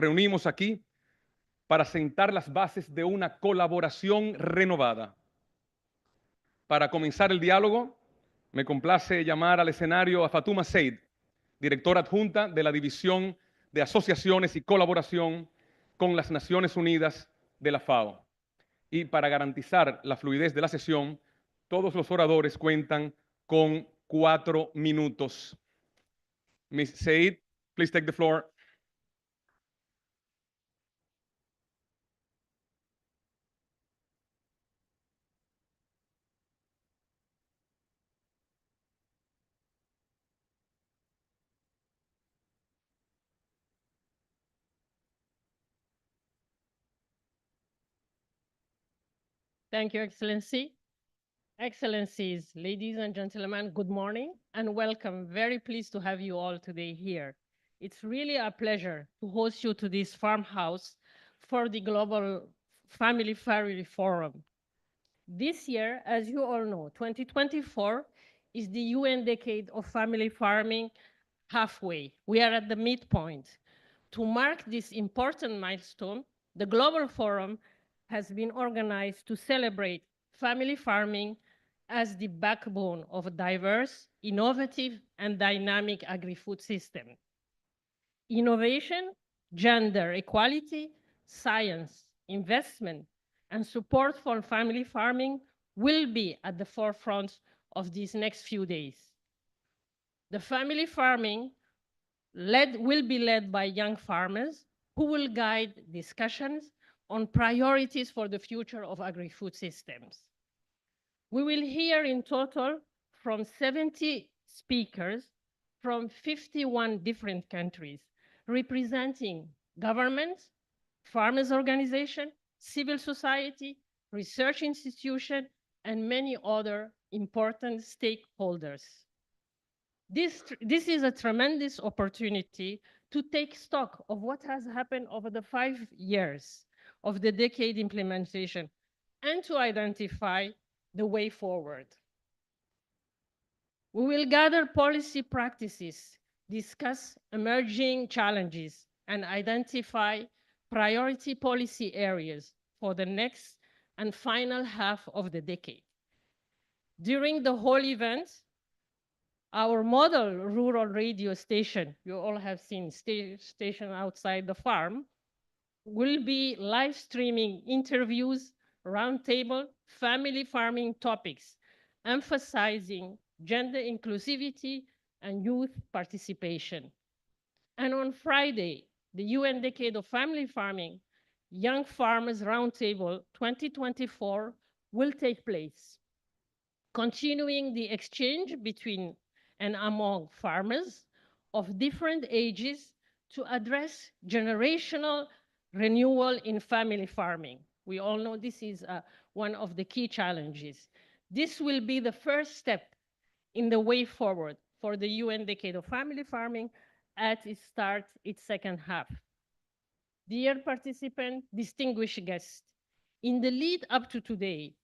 reunimos aquí para sentar las bases de una colaboración renovada. Para comenzar el diálogo, me complace llamar al escenario a Fatuma Said, directora adjunta de la División de Asociaciones y Colaboración con las Naciones Unidas de la FAO. Y para garantizar la fluidez de la sesión, todos los oradores cuentan con 4 minutos. Ms. Said, please take the floor. Thank you, Excellency. Excellencies, ladies and gentlemen, good morning and welcome. Very pleased to have you all today here. It's really a pleasure to host you to this farmhouse for the Global Family Farming Forum. This year, as you all know, 2024 is the UN Decade of Family Farming halfway. We are at the midpoint. To mark this important milestone, the Global Forum has been organized to celebrate family farming as the backbone of a diverse, innovative, and dynamic agri-food system. Innovation, gender equality, science, investment, and support for family farming will be at the forefront of these next few days. The family farming will be led by young farmers who will guide discussions on priorities for the future of agri-food systems. We will hear in total from 70 speakers from 51 different countries, representing governments, farmers' organizations, civil society, research institutions, and many other important stakeholders. This is a tremendous opportunity to take stock of what has happened over the 5 years of the decade implementation and to identify the way forward. We will gather policy practices, discuss emerging challenges, and identify priority policy areas for the next and final half of the decade. During the whole event, our model rural radio station, you all have seen station outside the farm, will be live streaming interviews, roundtable, family farming topics, emphasizing gender inclusivity and youth participation. And on Friday, the UN Decade of Family Farming Young Farmers Roundtable 2024 will take place, continuing the exchange between and among farmers of different ages to address generational renewal in family farming. We all know this is one of the key challenges. This will be the first step in the way forward for the UN Decade of Family Farming as it starts its second half. Dear participant, distinguished guests, in the lead up to today,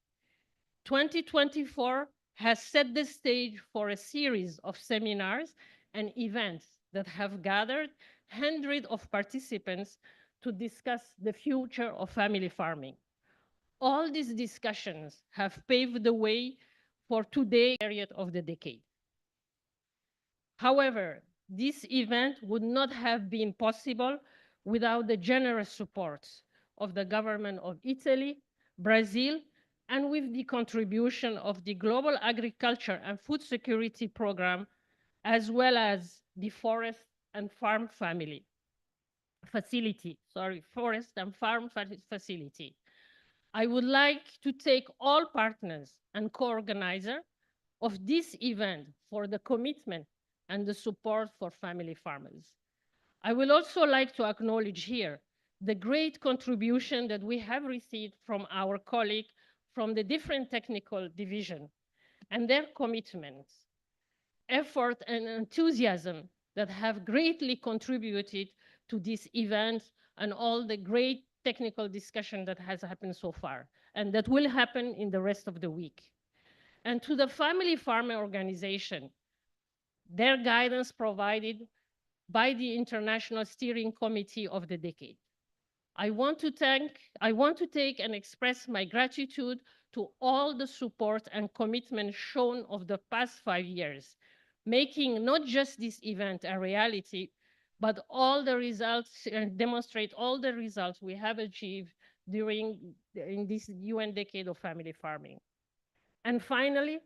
2024 has set the stage for a series of seminars and events that have gathered hundreds of participants to discuss the future of family farming. All these discussions have paved the way for today's period of the decade. However, this event would not have been possible without the generous support of the government of Italy, Brazil, and with the contribution of the Global Agriculture and Food Security Program, as well as the Forest and Farm Facility. I would like to take all partners and co-organizers of this event for the commitment and the support for family farmers. I would also like to acknowledge here the great contribution that we have received from our colleagues from the different technical division and their commitments, effort, and enthusiasm that have greatly contributed to this event and all the great technical discussion that has happened so far and that will happen in the rest of the week. And to the family farmer organization, their guidance provided by the International Steering Committee of the Decade. I want to take and express my gratitude to all the support and commitment shown over the past 5 years, making not just this event a reality, but all the results and demonstrate all the results we have achieved in this UN Decade of Family Farming. And finally,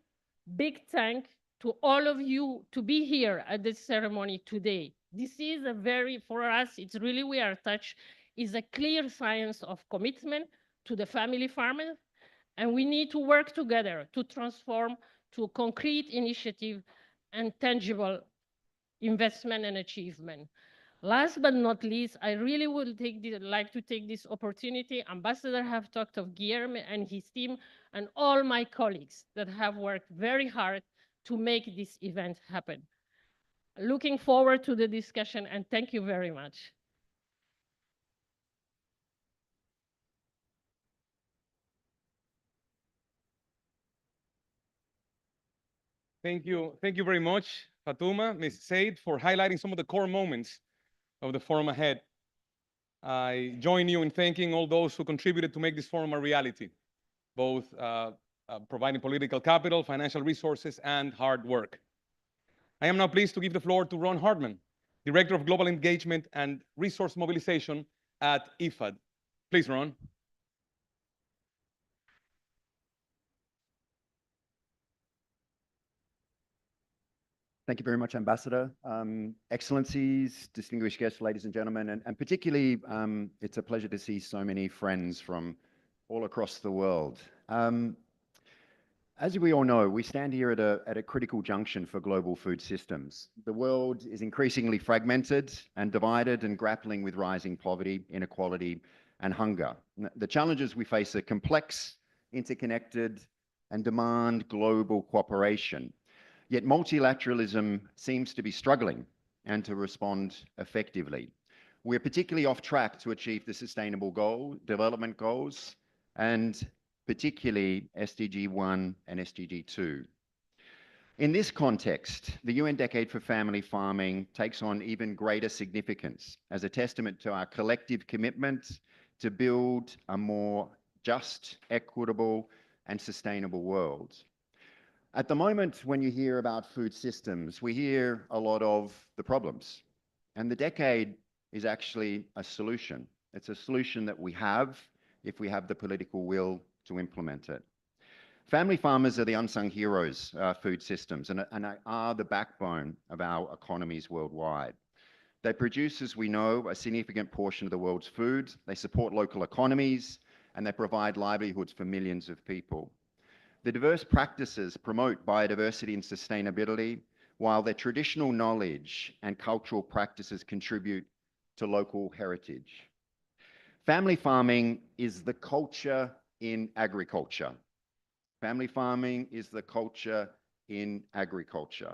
big thank to all of you to be here at this ceremony today. This is for us, it's really, we are touched, is a clear signs of commitment to the family farmer, and we need to work together to transform to concrete initiative and tangible investment and achievement. Last but not least, I really would like to take this opportunity. Ambassador have talked of Guillermo and his team and all my colleagues that have worked very hard to make this event happen. Looking forward to the discussion, and thank you very much. Thank you very much, Fatuma, Ms. Said, for highlighting some of the core moments of the forum ahead. I join you in thanking all those who contributed to make this forum a reality, both providing political capital, financial resources, and hard work. I am now pleased to give the floor to Ron Hartman, Director of Global Engagement and Resource Mobilization at IFAD. Please, Ron. Thank you very much, Ambassador. Excellencies, distinguished guests, ladies and gentlemen, and particularly, it's a pleasure to see so many friends from all across the world. As we all know, we stand here at a critical junction for global food systems. The world is increasingly fragmented and divided and grappling with rising poverty, inequality, and hunger. The challenges we face are complex, interconnected, and demand global cooperation. Yet multilateralism seems to be struggling and to respond effectively. We're particularly off track to achieve the Sustainable Development Goals, and particularly SDG 1 and SDG 2. In this context, the UN Decade for Family Farming takes on even greater significance as a testament to our collective commitment to build a more just, equitable, and sustainable world. At the moment, when you hear about food systems, we hear a lot of the problems. And the decade is actually a solution. It's a solution that we have if we have the political will to implement it. Family farmers are the unsung heroes of food systems and are the backbone of our economies worldwide. They produce, as we know, a significant portion of the world's food. They support local economies, and they provide livelihoods for millions of people. The diverse practices promote biodiversity and sustainability, while their traditional knowledge and cultural practices contribute to local heritage. Family farming is the culture in agriculture. Family farming is the culture in agriculture.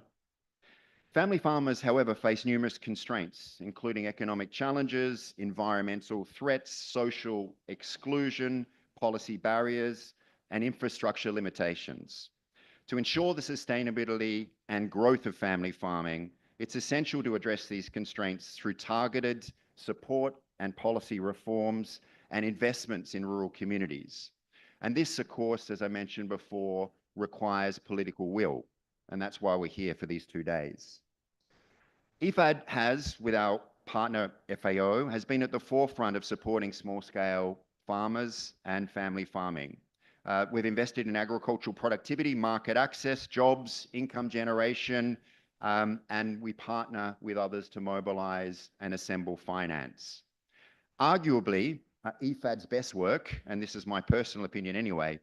Family farmers, however, face numerous constraints, including economic challenges, environmental threats, social exclusion, policy barriers, and infrastructure limitations. To ensure the sustainability and growth of family farming, it's essential to address these constraints through targeted support and policy reforms and investments in rural communities. And this, of course, as I mentioned before, requires political will, and that's why we're here for these 2 days. IFAD has, with our partner FAO, has been at the forefront of supporting small-scale farmers and family farming. We've invested in agricultural productivity, market access, jobs, income generation, and we partner with others to mobilize and assemble finance. Arguably, IFAD's best work, and this is my personal opinion anyway,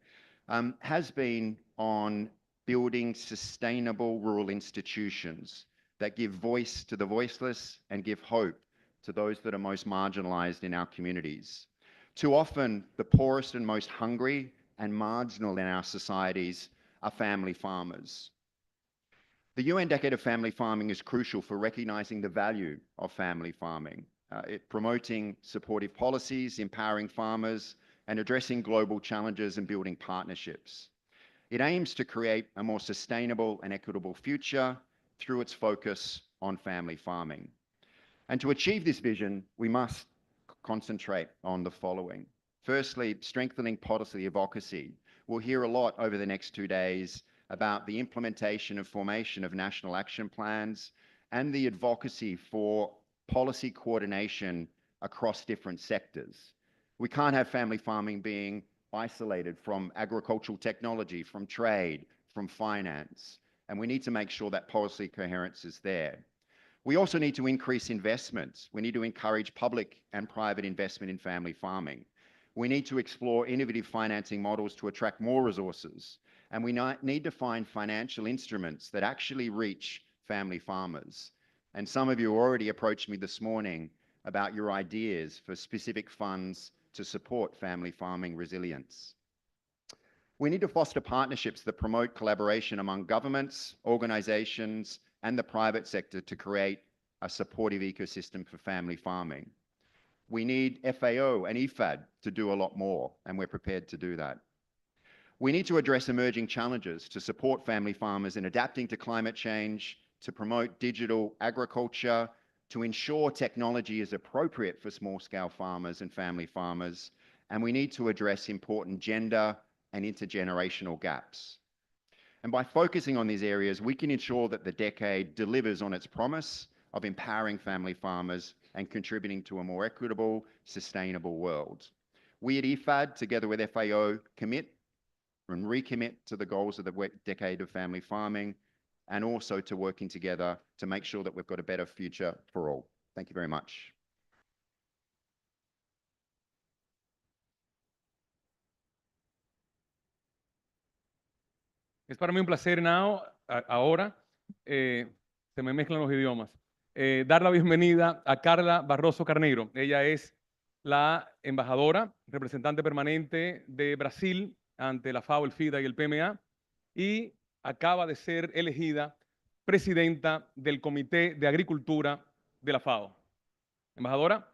has been on building sustainable rural institutions that give voice to the voiceless and give hope to those that are most marginalized in our communities. Too often, the poorest and most hungry and marginal in our societies are family farmers. The UN Decade of Family Farming is crucial for recognizing the value of family farming, promoting supportive policies, empowering farmers, and addressing global challenges and building partnerships. It aims to create a more sustainable and equitable future through its focus on family farming. And to achieve this vision, we must concentrate on the following. Firstly, strengthening policy advocacy. We'll hear a lot over the next 2 days about the implementation and formation of national action plans and the advocacy for policy coordination across different sectors. We can't have family farming being isolated from agricultural technology, from trade, from finance, and we need to make sure that policy coherence is there. We also need to increase investments. We need to encourage public and private investment in family farming. We need to explore innovative financing models to attract more resources. And we need to find financial instruments that actually reach family farmers. And some of you already approached me this morning about your ideas for specific funds to support family farming resilience. We need to foster partnerships that promote collaboration among governments, organizations, and the private sector to create a supportive ecosystem for family farming. We need FAO and IFAD to do a lot more, and we're prepared to do that. We need to address emerging challenges to support family farmers in adapting to climate change, to promote digital agriculture, to ensure technology is appropriate for small-scale farmers and family farmers, and we need to address important gender and intergenerational gaps. And by focusing on these areas, we can ensure that the decade delivers on its promise of empowering family farmers and contributing to a more equitable, sustainable world. We at IFAD, together with FAO, commit and recommit to the goals of the decade of family farming, and also to working together to make sure that we've got a better future for all. Thank you very much. Es para mí un placer ahora, se me mezclan los idiomas, dar la bienvenida a Carla Barroso Carneiro. Ella es la embajadora, representante permanente de Brasil ante la FAO, el FIDA y el PMA, y acaba de ser elegida presidenta del Comité de Agricultura de la FAO. Embajadora.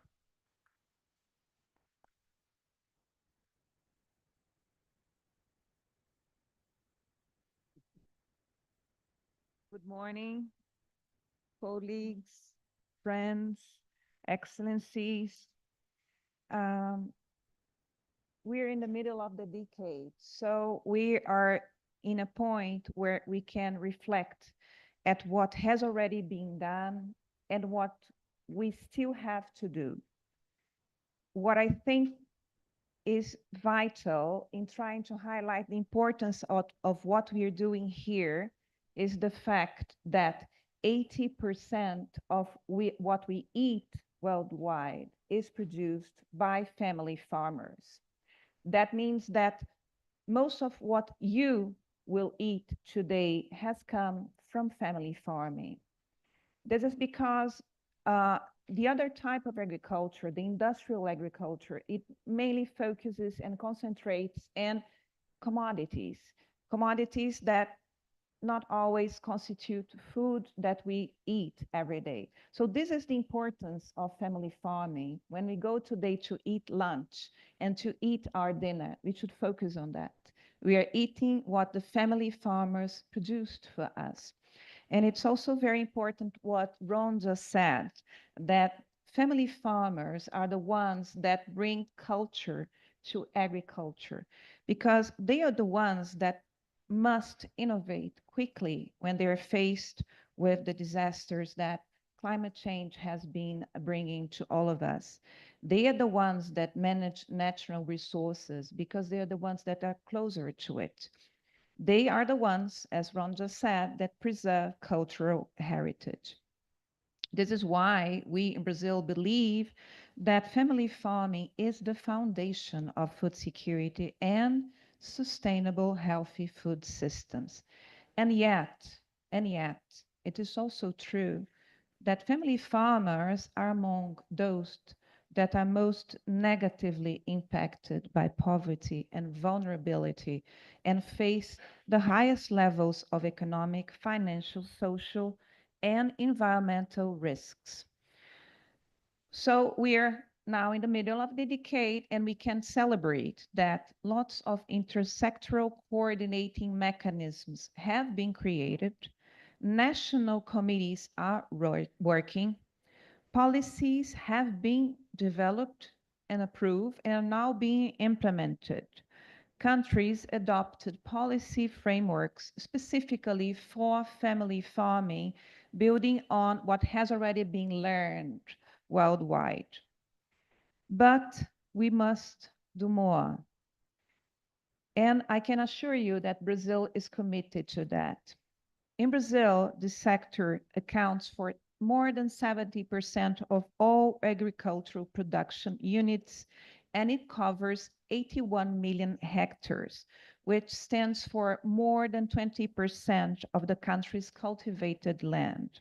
Good morning, colleagues, friends, excellencies. We're in the middle of the decade, so we are in a point where we can reflect at what has already been done and what we still have to do. What I think is vital in trying to highlight the importance of what we are doing here is the fact that 80% of what we eat worldwide is produced by family farmers. That means that most of what you will eat today has come from family farming. This is because the other type of agriculture, the industrial agriculture, it mainly focuses and concentrates on commodities that not always constitute food that we eat every day. So this is the importance of family farming. When we go today to eat lunch and to eat our dinner, we should focus on that. We are eating what the family farmers produced for us. And it's also very important what Ron just said, that family farmers are the ones that bring culture to agriculture, because they are the ones that must innovate quickly when they're faced with the disasters that climate change has been bringing to all of us. They are the ones that manage natural resources because they are the ones that are closer to it. They are the ones, as Ron just said, that preserve cultural heritage. This is why we in Brazil believe that family farming is the foundation of food security and sustainable, healthy food systems. And yet, it is also true that family farmers are among those that are most negatively impacted by poverty and vulnerability and face the highest levels of economic, financial, social, and environmental risks. So we're now in the middle of the decade, and we can celebrate that lots of intersectoral coordinating mechanisms have been created. National committees are working. Policies have been developed and approved and are now being implemented. Countries adopted policy frameworks specifically for family farming, building on what has already been learned worldwide. But we must do more. And I can assure you that Brazil is committed to that. In Brazil, the sector accounts for more than 70% of all agricultural production units, and it covers 81 million hectares, which stands for more than 20% of the country's cultivated land.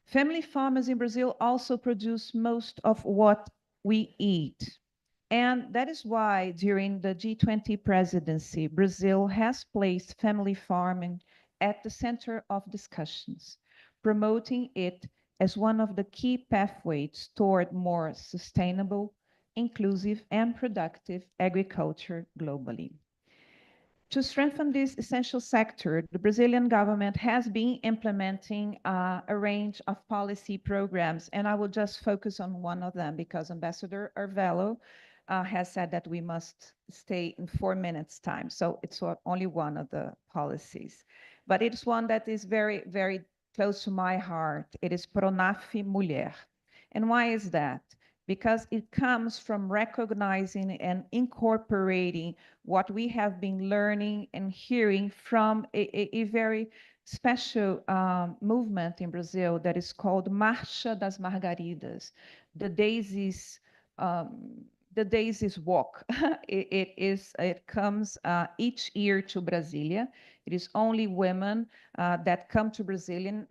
Family farmers in Brazil also produce most of what we eat. And that is why during the G20 presidency, Brazil has placed family farming at the center of discussions, promoting it as one of the key pathways toward more sustainable, inclusive, and productive agriculture globally. To strengthen this essential sector, the Brazilian government has been implementing a range of policy programs, and I will just focus on one of them because Ambassador Arvelo has said that we must stay in 4 minutes time. So it's only one of the policies, but it's one that is very, very close to my heart. It is Pronaf Mulher. And why is that? Because it comes from recognizing and incorporating what we have been learning and hearing from a very special movement in Brazil that is called Marcha das Margaridas, the Daisies walk. It comes each year to Brasilia. It is only women that come to Brasilia,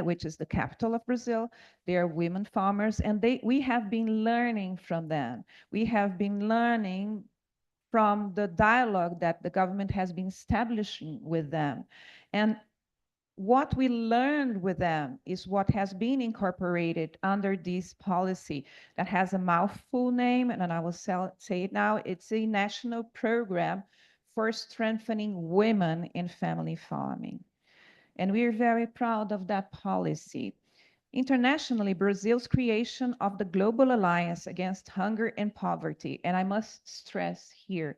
which is the capital of Brazil. They are women farmers, and we have been learning from them. We have been learning from the dialogue that the government has been establishing with them. And what we learned with them is what has been incorporated under this policy that has a mouthful name, and I will say it now. It's a national program for strengthening women in family farming. And we're very proud of that policy. Internationally, Brazil's creation of the Global Alliance Against Hunger and Poverty, and I must stress here,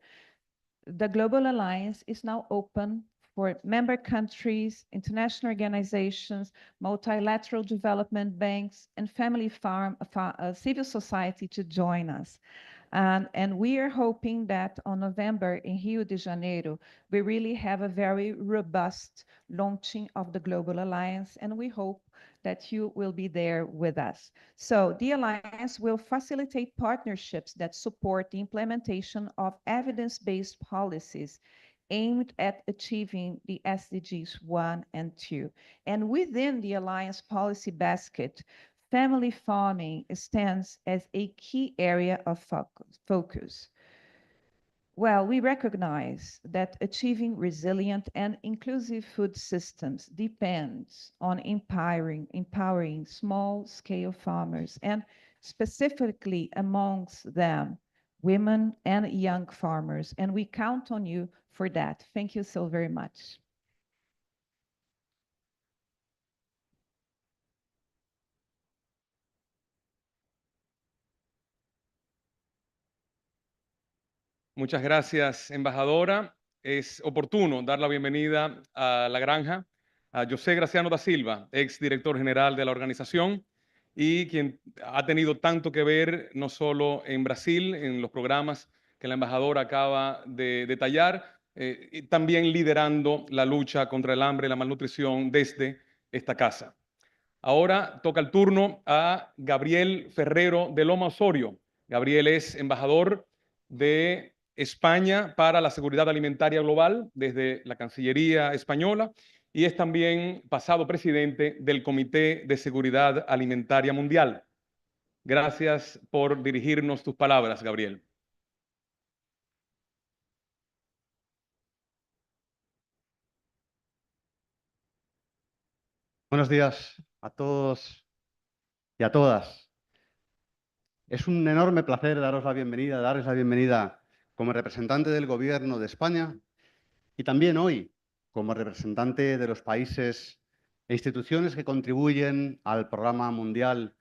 the Global Alliance is now open for member countries, international organizations, multilateral development banks, and family civil society to join us. And we are hoping that on November in Rio de Janeiro, we really have a very robust launching of the Global Alliance, and we hope that you will be there with us. So the Alliance will facilitate partnerships that support the implementation of evidence-based policies aimed at achieving the SDGs 1 and 2. And within the Alliance policy basket, family farming stands as a key area of focus. Well, we recognize that achieving resilient and inclusive food systems depends on empowering small-scale farmers, and specifically amongst them, women and young farmers. And we count on you for that. Thank you so very much. Muchas gracias, embajadora. Es oportuno dar la bienvenida a la granja a José Graciano da Silva, ex director general de la organización y quien ha tenido tanto que ver no solo en Brasil, en los programas que la embajadora acaba de detallar, y también liderando la lucha contra el hambre y la malnutrición desde esta casa. Ahora toca el turno a Gabriel Ferrero de Loma Osorio. Gabriel es embajador de España para la Seguridad Alimentaria Global desde la Cancillería española y es también pasado presidente del Comité de Seguridad Alimentaria Mundial. Gracias por dirigirnos tus palabras, Gabriel. Buenos días a todos y a todas. Es un enorme placer darles la bienvenida como representante del Gobierno de España y también hoy como representante de los países e instituciones que contribuyen al Programa Mundial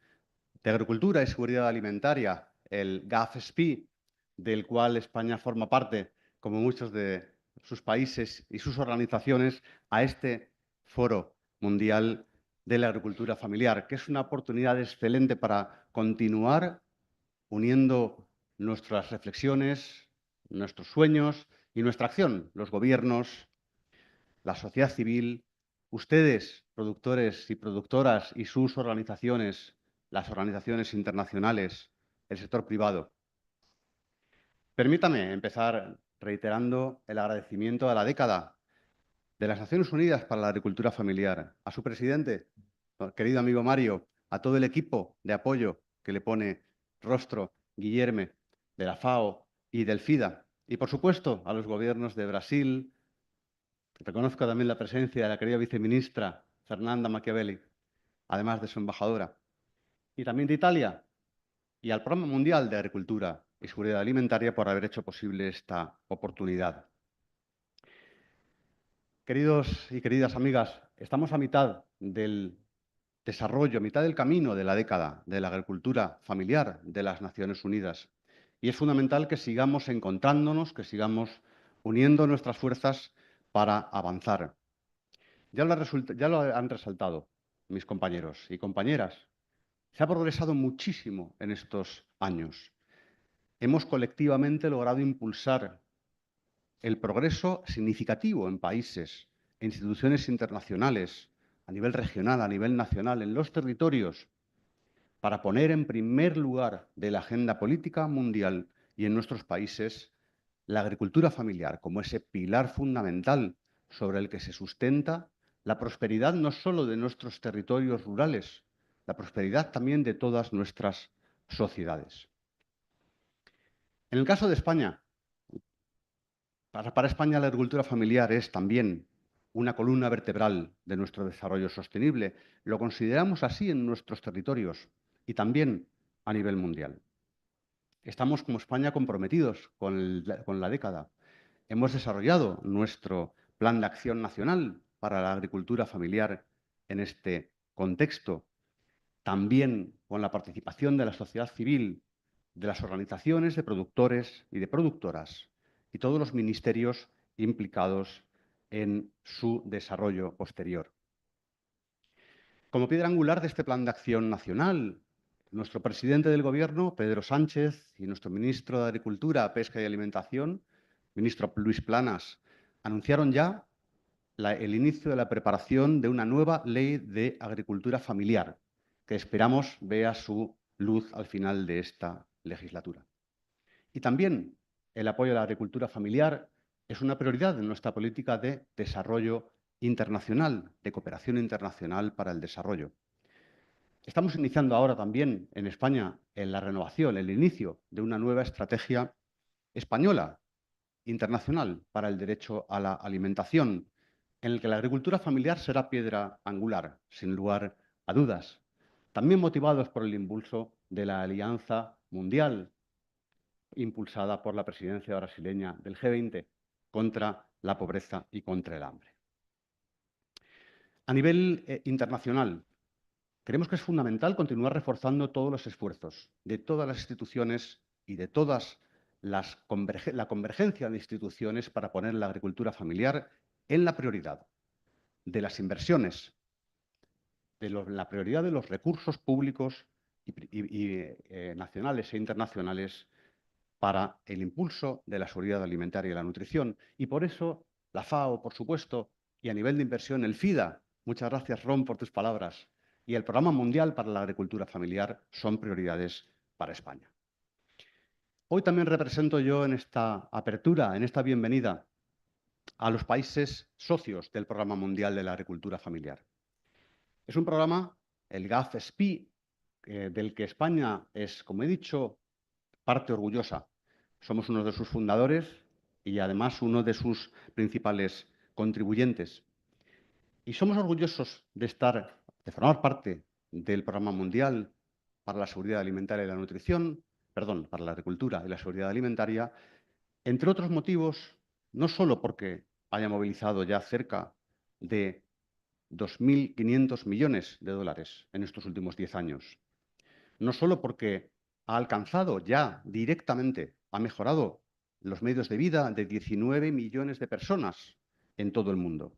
de Agricultura y Seguridad Alimentaria, el GAFSP, del cual España forma parte, como muchos de sus países y sus organizaciones, a este Foro Mundial de la Agricultura Familiar, que es una oportunidad excelente para continuar uniendo nuestras reflexiones, nuestros sueños y nuestra acción, los gobiernos, la sociedad civil, ustedes, productores y productoras y sus organizaciones, las organizaciones internacionales, el sector privado. Permítame empezar reiterando el agradecimiento a la década de las Naciones Unidas para la Agricultura Familiar, a su presidente, querido amigo Mario, a todo el equipo de apoyo que le pone rostro, Guillerme, de la FAO y del FIDA, y por supuesto a los gobiernos de Brasil. Reconozco también la presencia de la querida viceministra Fernanda Machiavelli, además de su embajadora, y también de Italia, y al Programa Mundial de Agricultura y Seguridad Alimentaria por haber hecho posible esta oportunidad. Queridos y queridas amigas, estamos a mitad del desarrollo, a mitad del camino de la década de la agricultura familiar de las Naciones Unidas. Y es fundamental que sigamos encontrándonos, que sigamos uniendo nuestras fuerzas para avanzar. Ya lo han resaltado mis compañeros y compañeras. Se ha progresado muchísimo en estos años. Hemos colectivamente logrado impulsar el progreso significativo en países e instituciones internacionales, a nivel regional, a nivel nacional, en los territorios, para poner en primer lugar de la agenda política mundial y en nuestros países la agricultura familiar como ese pilar fundamental sobre el que se sustenta la prosperidad no solo de nuestros territorios rurales, la prosperidad también de todas nuestras sociedades. En el caso de España, para España la agricultura familiar es también una columna vertebral de nuestro desarrollo sostenible. Lo consideramos así en nuestros territorios y también a nivel mundial. Estamos como España comprometidos con la década. Hemos desarrollado nuestro Plan de Acción Nacional para la Agricultura Familiar en este contexto, también con la participación de la sociedad civil, de las organizaciones de productores y de productoras y todos los ministerios implicados en su desarrollo posterior. Como piedra angular de este Plan de Acción Nacional, nuestro presidente del Gobierno, Pedro Sánchez, y nuestro ministro de Agricultura, Pesca y Alimentación, ministro Luis Planas, anunciaron ya el inicio de la preparación de una nueva ley de agricultura familiar, que esperamos vea su luz al final de esta legislatura. Y también el apoyo a la agricultura familiar es una prioridad en nuestra política de desarrollo internacional, de cooperación internacional para el desarrollo. Estamos iniciando ahora también en España la renovación, el inicio de una nueva estrategia española internacional para el derecho a la alimentación, en el que la agricultura familiar será piedra angular, sin lugar a dudas, también motivados por el impulso de la Alianza Mundial, impulsada por la presidencia brasileña del G20, contra la pobreza y contra el hambre. A nivel internacional, creemos que es fundamental continuar reforzando todos los esfuerzos de todas las instituciones y de todas la convergencia de instituciones para poner la agricultura familiar en la prioridad de las inversiones, la prioridad de los recursos públicos nacionales e internacionales para el impulso de la seguridad alimentaria y la nutrición. Y por eso la FAO, por supuesto, y a nivel de inversión el FIDA, muchas gracias Ron por tus palabras, y el Programa Mundial para la Agricultura Familiar son prioridades para España. Hoy también represento yo en esta apertura, en esta bienvenida, a los países socios del Programa Mundial de la Agricultura Familiar. Es un programa, el GAFSP, del que España es, como he dicho, parte orgullosa. Somos uno de sus fundadores y además uno de sus principales contribuyentes. Y somos orgullosos de formar parte del Programa Mundial para la Seguridad Alimentaria y la Nutrición, para la Agricultura y la Seguridad Alimentaria, entre otros motivos, no solo porque haya movilizado ya cerca de 2.500 millones de dólares en estos últimos 10 años. No solo porque ha alcanzado ya directamente, ha mejorado los medios de vida de 19 millones de personas en todo el mundo.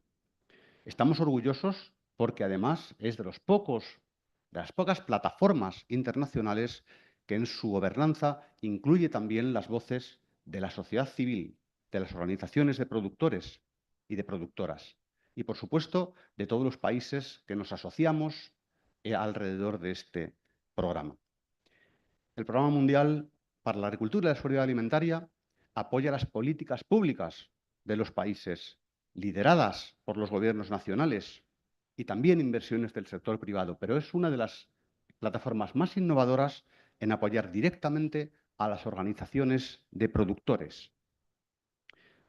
Estamos orgullosos porque además es de las pocas plataformas internacionales que en su gobernanza incluye también las voces de la sociedad civil, de las organizaciones de productores y de productoras, y por supuesto de todos los países que nos asociamos alrededor de este programa. El Programa Mundial para la Agricultura y la Seguridad Alimentaria apoya las políticas públicas de los países, lideradas por los gobiernos nacionales, y también inversiones del sector privado, pero es una de las plataformas más innovadoras en apoyar directamente a las organizaciones de productores.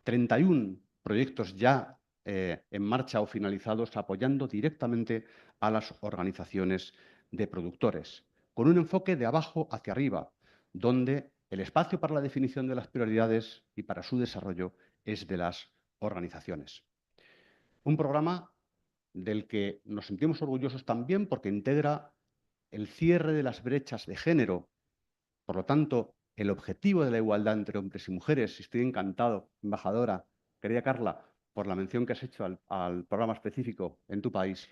31 proyectos ya en marcha o finalizados apoyando directamente a las organizaciones de productores, con un enfoque de abajo hacia arriba, donde el espacio para la definición de las prioridades y para su desarrollo es de las organizaciones. Un programa del que nos sentimos orgullosos también porque integra el cierre de las brechas de género. Por lo tanto, el objetivo de la igualdad entre hombres y mujeres. Estoy encantado, embajadora, querida Carla, por la mención que has hecho al programa específico en tu país.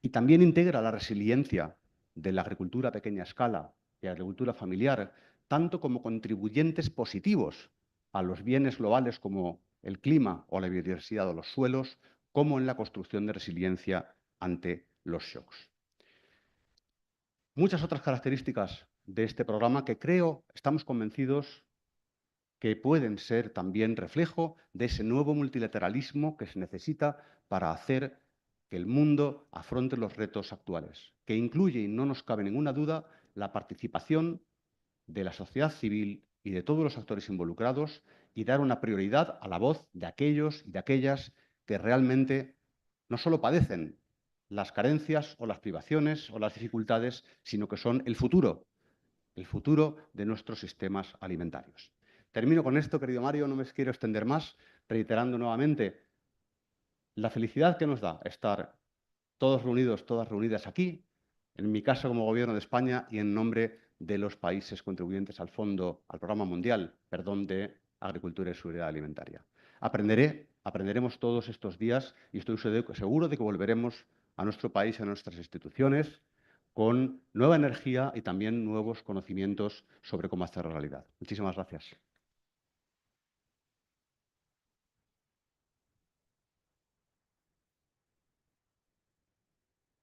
Y también integra la resiliencia de la agricultura a pequeña escala y la agricultura familiar, tanto como contribuyentes positivos a los bienes globales como el clima o la biodiversidad o los suelos, como en la construcción de resiliencia ante los shocks. Muchas otras características de este programa que estamos convencidos que pueden ser también reflejo de ese nuevo multilateralismo que se necesita para hacer que el mundo afronte los retos actuales, que incluye, y no nos cabe ninguna duda, la participación de la sociedad civil y de todos los actores involucrados y dar una prioridad a la voz de aquellos y de aquellas que realmente no solo padecen las carencias o las privaciones o las dificultades, sino que son el futuro de nuestros sistemas alimentarios. Termino con esto, querido Mario, no me quiero extender más, reiterando nuevamente la felicidad que nos da estar todos reunidos, todas reunidas aquí, en mi caso como Gobierno de España y en nombre de los países contribuyentes al Programa Mundial, de Agricultura y Seguridad Alimentaria. Aprenderemos todos estos días y estoy seguro de que volveremos a nuestro país y a nuestras instituciones con nueva energía y también nuevos conocimientos sobre cómo hacer realidad. Muchísimas gracias.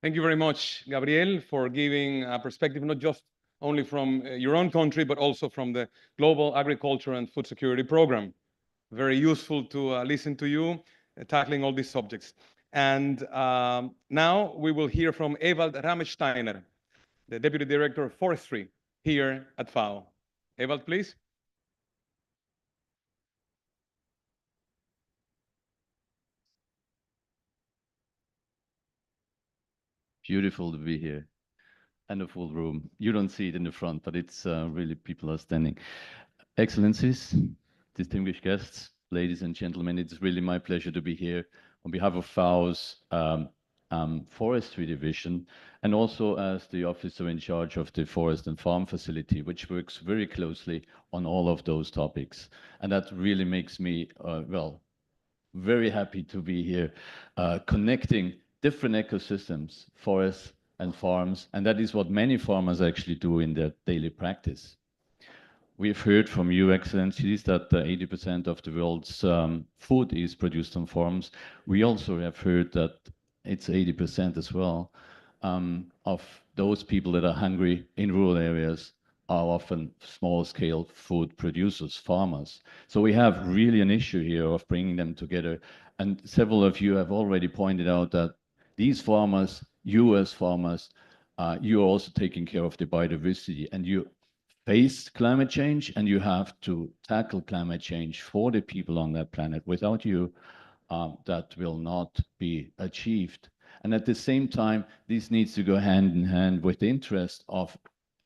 Thank you very much, Gabriel, for giving a perspective not just only from your own country, but also from the Global Agriculture and Food Security Program. Very useful to listen to you tackling all these subjects. And now we will hear from Ewald Ramesteiner, the Deputy Director of Forestry here at FAO. Ewald, please. Beautiful to be here and a full room. You don't see it in the front, but it's really people are standing. Excellencies, distinguished guests, ladies and gentlemen, it's really my pleasure to be here on behalf of FAO's Forestry Division and also as the officer in charge of the Forest and Farm Facility, which works very closely on all of those topics. And that really makes me, very happy to be here connecting different ecosystems, forests and farms, and that is what many farmers actually do in their daily practice. We've heard from you, Excellencies, that 80% of the world's food is produced on farms. We also have heard that it's 80% as well of those people that are hungry in rural areas are often small-scale food producers, farmers. So we have really an issue here of bringing them together. And several of you have already pointed out that these farmers, you as farmers, you are also taking care of the biodiversity and you face climate change and you have to tackle climate change for the people on that planet. Without you, that will not be achieved. And at the same time, this needs to go hand in hand with the interest of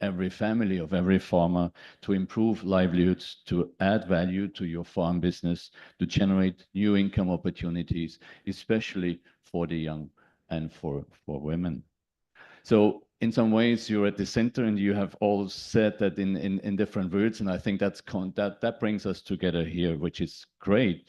every family, of every farmer, to improve livelihoods, to add value to your farm business, to generate new income opportunities, especially for the young. and for women. So in some ways, you're at the center, and you have all said that in different words, and I think that brings us together here, which is great,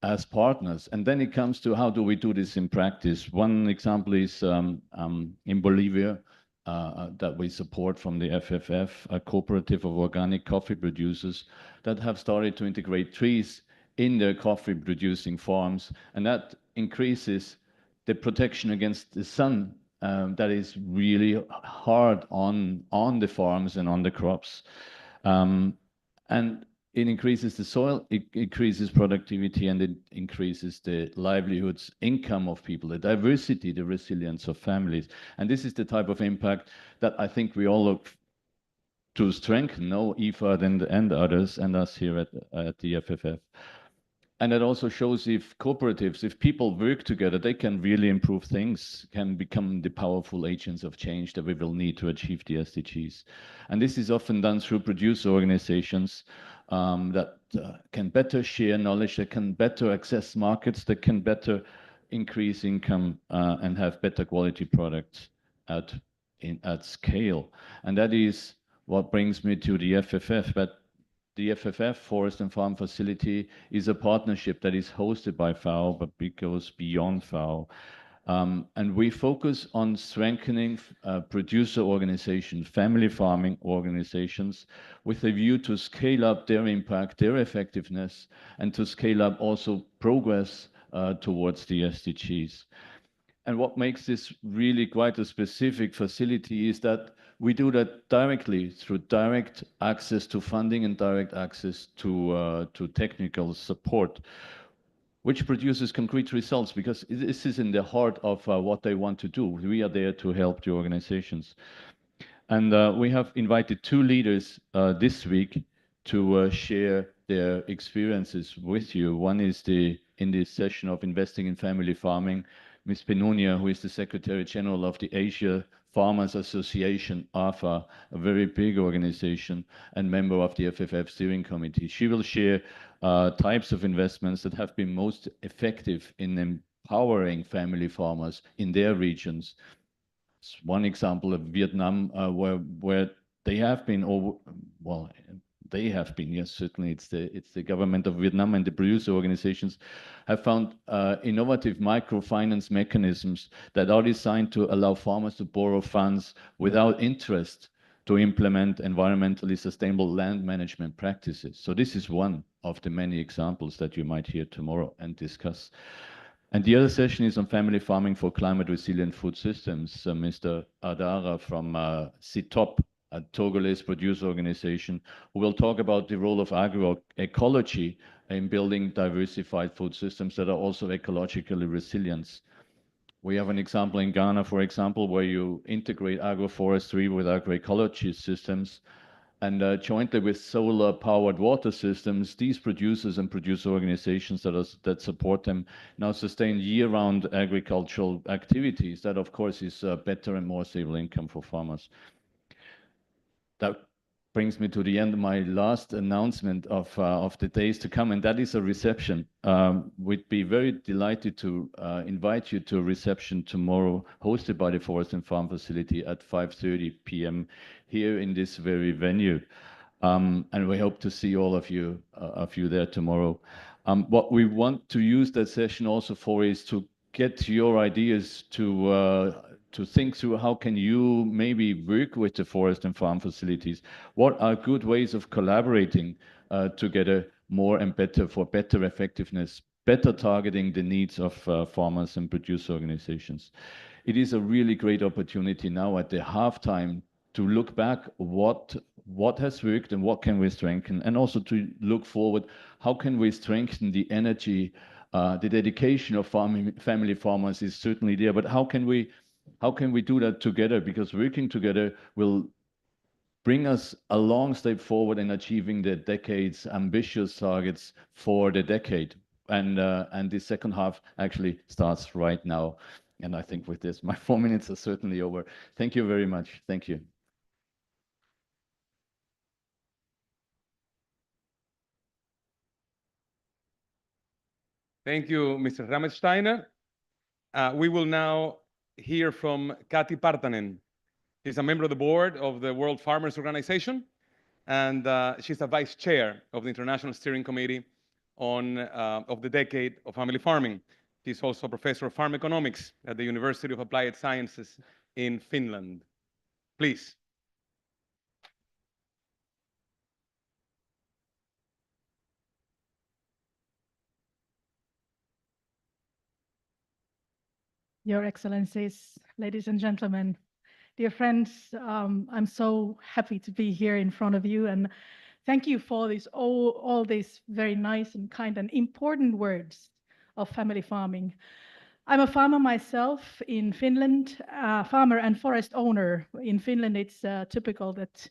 as partners. And then it comes to how do we do this in practice? One example is in Bolivia, that we support from the FFF, a cooperative of organic coffee producers that have started to integrate trees in their coffee producing farms, and that increases the protection against the sun that is really hard on the farms and on the crops. And it increases the soil, it increases productivity, and it increases the livelihoods, income of people, the diversity, the resilience of families. And this is the type of impact that I think we all look to strengthen, no, IFAD and others, and us here at the FFF. And it also shows if cooperatives, if people work together, they can really improve things, can become the powerful agents of change that we will need to achieve the SDGs. And this is often done through producer organizations that can better share knowledge, that can better access markets, that can better increase income and have better quality products at scale. And that is what brings me to the FFF. But the FFF Forest and Farm Facility is a partnership that is hosted by FAO, but it goes beyond FAO. And we focus on strengthening producer organizations, family farming organizations, with a view to scale up their impact, their effectiveness, and to scale up also progress towards the SDGs. And what makes this really quite a specific facility is that we do that directly through direct access to funding and direct access to technical support, which produces concrete results, because this is in the heart of what they want to do. We are there to help the organizations. And we have invited 2 leaders this week to share their experiences with you. One is in this session of Investing in Family Farming, Ms. Penunia, who is the Secretary General of the Asia Farmers Association, AFA, a very big organization, and member of the FFF Steering Committee. She will share types of investments that have been most effective in empowering family farmers in their regions. It's one example of Vietnam, where they have been, yes, certainly it's the government of Vietnam and the producer organizations have found innovative microfinance mechanisms that are designed to allow farmers to borrow funds without interest to implement environmentally sustainable land management practices. So this is one of the many examples that you might hear tomorrow and discuss. And the other session is on family farming for climate resilient food systems. Mr. Adara from CITOP, a Togolese producer organization, who will talk about the role of agroecology in building diversified food systems that are also ecologically resilient. We have an example in Ghana, for example, where you integrate agroforestry with agroecology systems, and jointly with solar-powered water systems, these producers and producer organizations that support them now sustain year-round agricultural activities. That, of course, is better and more stable income for farmers. That brings me to the end of my last announcement of the days to come, and that is a reception. We'd be very delighted to invite you to a reception tomorrow, hosted by the Forest and Farm Facility at 5:30 p.m. here in this very venue. And we hope to see all of you there tomorrow. What we want to use that session also for is to get your ideas to think through how can you maybe work with the forest and farm facilities. What are good ways of collaborating together more and better for better effectiveness, better targeting the needs of farmers and producer organizations. It is a really great opportunity now at the halftime to look back what has worked and what can we strengthen, and also to look forward, how can we strengthen the energy, the dedication of family farmers is certainly there, but how can we do that together? Because working together will bring us a long step forward in achieving the decade's ambitious targets for the decade. And the second half actually starts right now. And I think with this, my 4 minutes are certainly over. Thank you very much. Thank you. Thank you, Mr. Rammelsteiner. We will now hear from Kati Partanen. She's a member of the board of the World Farmers Organization, and she's a vice chair of the International Steering Committee of the Decade of Family Farming. She's also a professor of farm economics at the University of Applied Sciences in Finland. Please. Your Excellencies, ladies and gentlemen, dear friends, I'm so happy to be here in front of you, and thank you for all these very nice and kind and important words of family farming. I'm a farmer myself in Finland, farmer and forest owner. In Finland, it's typical that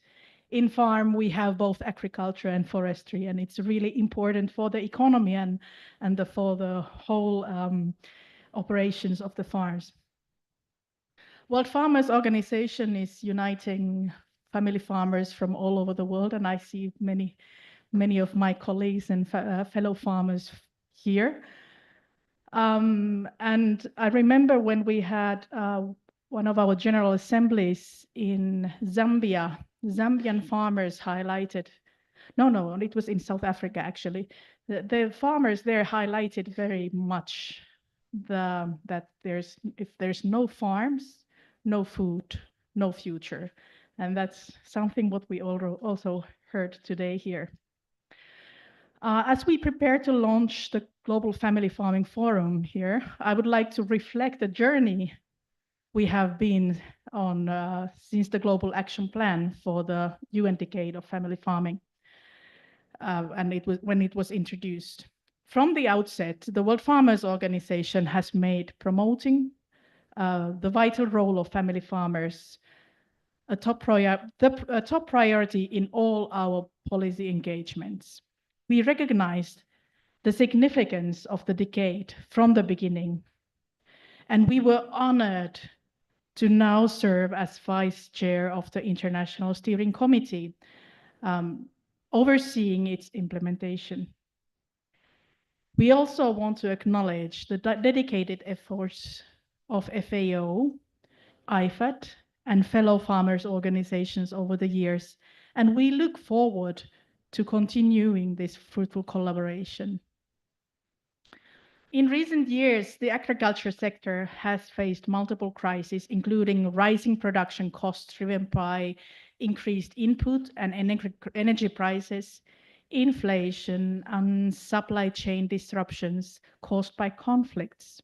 in farm we have both agriculture and forestry, and it's really important for the economy and for the whole operations of the farms. World Farmers Organization is uniting family farmers from all over the world, and I see many of my colleagues and fellow farmers here. And I remember when we had one of our general assemblies in Zambia, Zambian farmers highlighted, no, it was in South Africa actually. The farmers there highlighted very much that if there's no farms, no food, no future. And that's something what we also heard today here. As we prepare to launch the Global Family Farming Forum here, I would like to reflect the journey we have been on since the Global Action Plan for the UN Decade of Family Farming, and when it was introduced. From the outset, the World Farmers Organization has made promoting the vital role of family farmers a top priority in all our policy engagements. We recognized the significance of the decade from the beginning, and we were honored to now serve as vice chair of the International Steering Committee, overseeing its implementation. We also want to acknowledge the dedicated efforts of FAO, IFAD, and fellow farmers organizations over the years, and we look forward to continuing this fruitful collaboration. In recent years, the agriculture sector has faced multiple crises, including rising production costs driven by increased input and energy prices, inflation, and supply chain disruptions caused by conflicts.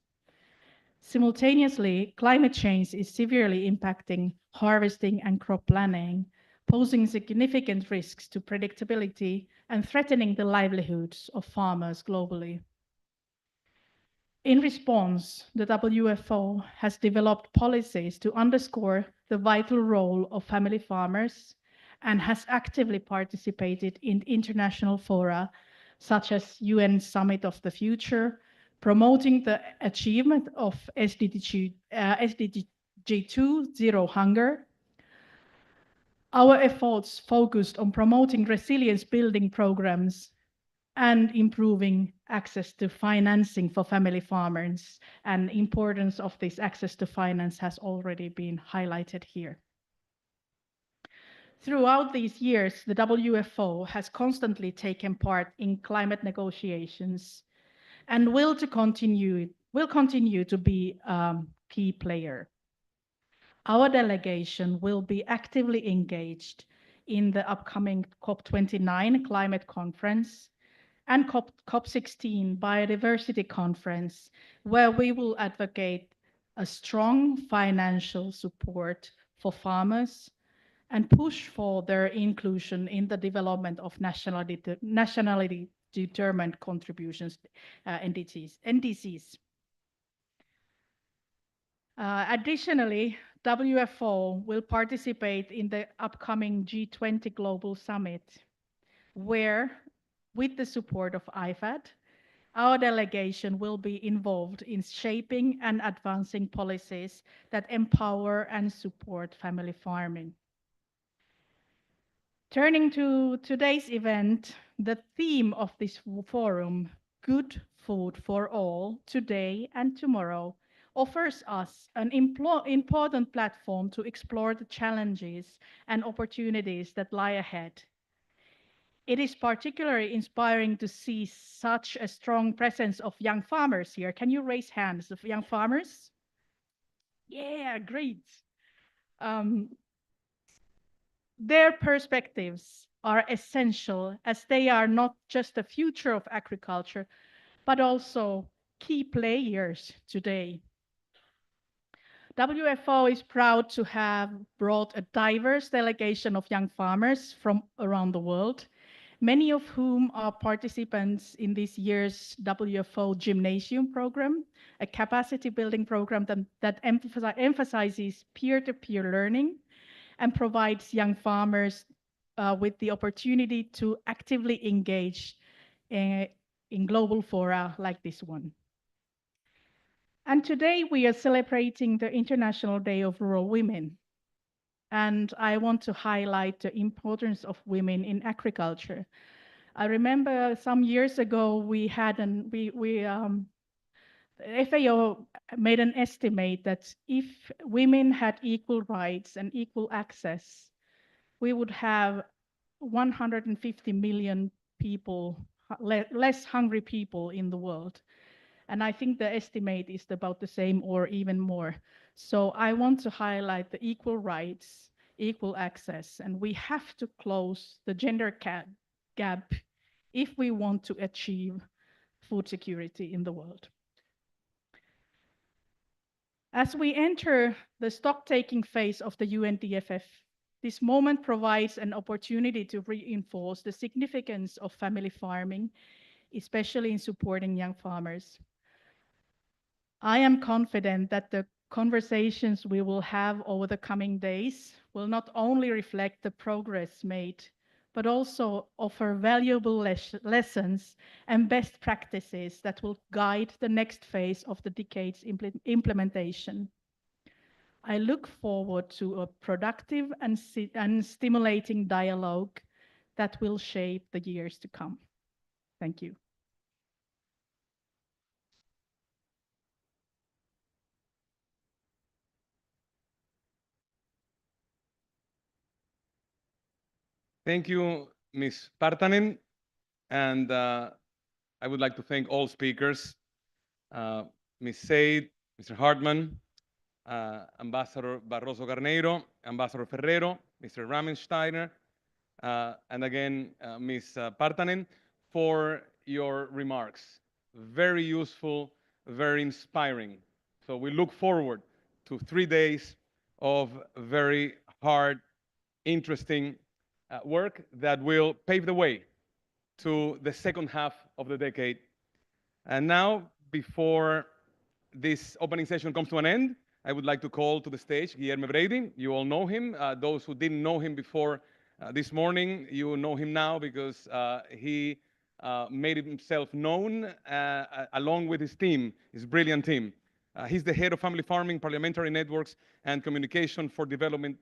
Simultaneously, climate change is severely impacting harvesting and crop planning, posing significant risks to predictability and threatening the livelihoods of farmers globally. In response, the WFO has developed policies to underscore the vital role of family farmers and has actively participated in international fora such as UN Summit of the Future, promoting the achievement of SDG 2, Zero Hunger. Our efforts focused on promoting resilience building programs and improving access to financing for family farmers, and importance of this access to finance has already been highlighted here. Throughout these years, the WFO has constantly taken part in climate negotiations and will continue to be a key player. Our delegation will be actively engaged in the upcoming COP29 climate conference and COP16 biodiversity conference, where we will advocate a strong financial support for farmers and push for their inclusion in the development of nationally determined contributions, NDCs. Additionally, WFO will participate in the upcoming G20 Global Summit, where, with the support of IFAD, our delegation will be involved in shaping and advancing policies that empower and support family farming. Turning to today's event, the theme of this forum, Good Food for All, Today and Tomorrow, offers us an important platform to explore the challenges and opportunities that lie ahead. It is particularly inspiring to see such a strong presence of young farmers here. Can you raise hands of young farmers? Yeah, great. Their perspectives are essential as they are not just the future of agriculture, but also key players today. WFO is proud to have brought a diverse delegation of young farmers from around the world, many of whom are participants in this year's WFO Gymnasium program, a capacity building program that emphasizes peer-to-peer learning and provides young farmers with the opportunity to actively engage in global fora like this one. And today we are celebrating the International Day of Rural Women. And I want to highlight the importance of women in agriculture. I remember some years ago we had FAO made an estimate that if women had equal rights and equal access, we would have 150 million people, less hungry people in the world. And I think the estimate is about the same or even more. So I want to highlight the equal rights, equal access, and we have to close the gender gap if we want to achieve food security in the world. As we enter the stock-taking phase of the UNDFF, this moment provides an opportunity to reinforce the significance of family farming, especially in supporting young farmers. I am confident that the conversations we will have over the coming days will not only reflect the progress made, but also offer valuable lessons and best practices that will guide the next phase of the decade's implementation. I look forward to a productive and stimulating dialogue that will shape the years to come. Thank you. Thank you, Ms. Partanen. And I would like to thank all speakers, Ms. Said, Mr. Hartman, Ambassador Barroso Carneiro, Ambassador Ferrero, Mr. Ramensteiner, and again, Ms. Partanen, for your remarks. Very useful, very inspiring. So we look forward to 3 days of very hard, interesting work that will pave the way to the second half of the decade. And now, before this opening session comes to an end, I would like to call to the stage Guilherme Brady. You all know him. Those who didn't know him before this morning, you know him now because he made himself known along with his team, his brilliant team. He's the head of Family Farming, Parliamentary Networks, and Communication for Development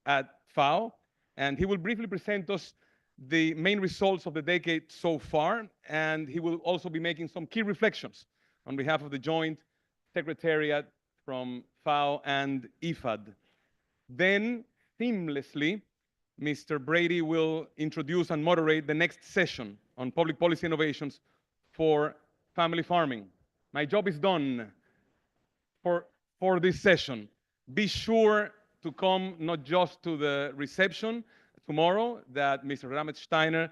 at FAO. And he will briefly present us the main results of the decade so far, and he will also be making some key reflections on behalf of the Joint Secretariat from FAO and IFAD. Then, seamlessly, Mr. Brady will introduce and moderate the next session on public policy innovations for family farming. My job is done for this session. Be sure to come not just to the reception tomorrow that Mr. Ramensteiner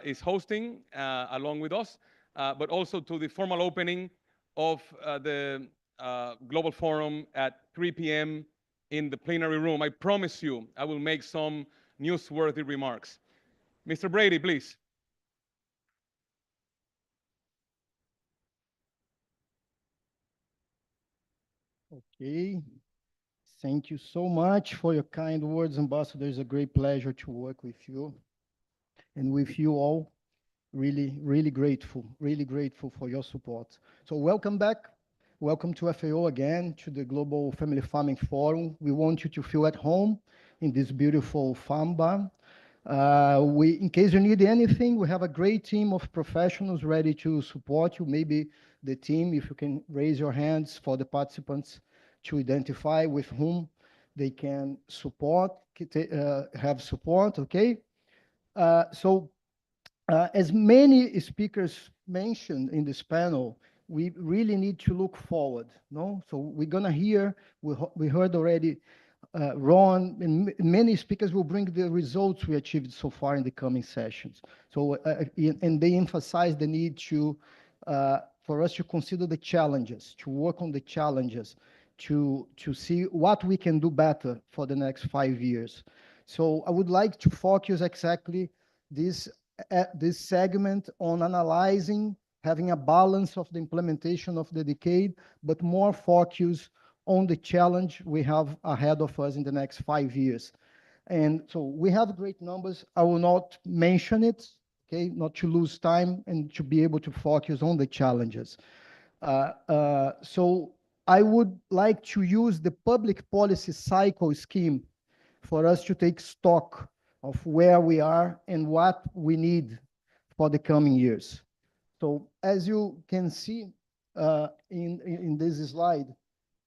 is hosting along with us, but also to the formal opening of the Global Forum at 3 p.m. in the plenary room. I promise you I will make some newsworthy remarks. Mr. Brady, please. Okay. Thank you so much for your kind words, Ambassador. It's a great pleasure to work with you and with you all. Really, really grateful for your support. So welcome back. Welcome to FAO again, to the Global Family Farming Forum. We want you to feel at home in this beautiful farm bar. In case you need anything, we have a great team of professionals ready to support you. Maybe the team, if you can raise your hands for the participants to identify with whom they can support, have support, okay? As many speakers mentioned in this panel, we really need to look forward, no? So we're gonna hear, we heard already, Ron and many speakers will bring the results we achieved so far in the coming sessions. So, and they emphasize the need to, for us to consider the challenges, to work on the challenges, to see what we can do better for the next 5 years. So I would like to focus exactly this segment on analyzing, having a balance of the implementation of the decade, but more focus on the challenge we have ahead of us in the next 5 years. And so we have great numbers. I will not mention it, okay, not to lose time and to be able to focus on the challenges. So I would like to use the public policy cycle scheme for us to take stock of where we are and what we need for the coming years. So as you can see in this slide,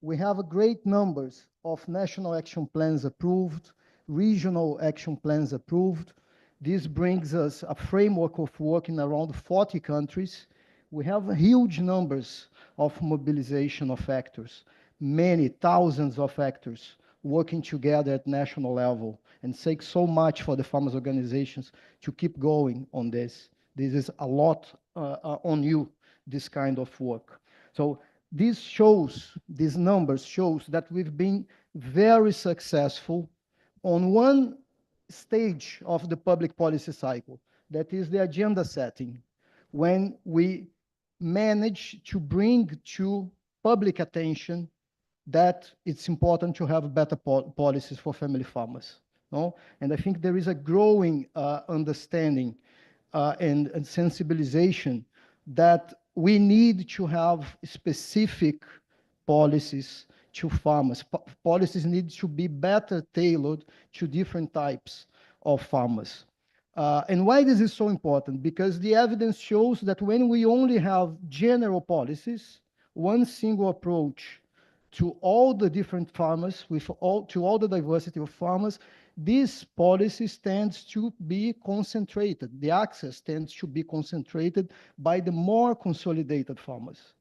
we have a great numbers of national action plans approved, regional action plans approved. This brings us a framework of work in around 40 countries. We have huge numbers of mobilization of actors, many thousands of actors working together at national level, and thanks so much for the farmers organizations to keep going on this. This is a lot on you, this kind of work. So these numbers shows that we've been very successful on one stage of the public policy cycle, that is the agenda setting, when we manage to bring to public attention that it's important to have better policies for family farmers. No? And I think there is a growing understanding and sensibilization that we need to have specific policies to farmers. Policies need to be better tailored to different types of farmers. And why this is so important? Because the evidence shows that when we only have general policies, one single approach to all the different farmers, to all the diversity of farmers, these policies tends to be concentrated. The access tends to be concentrated by the more consolidated farmers.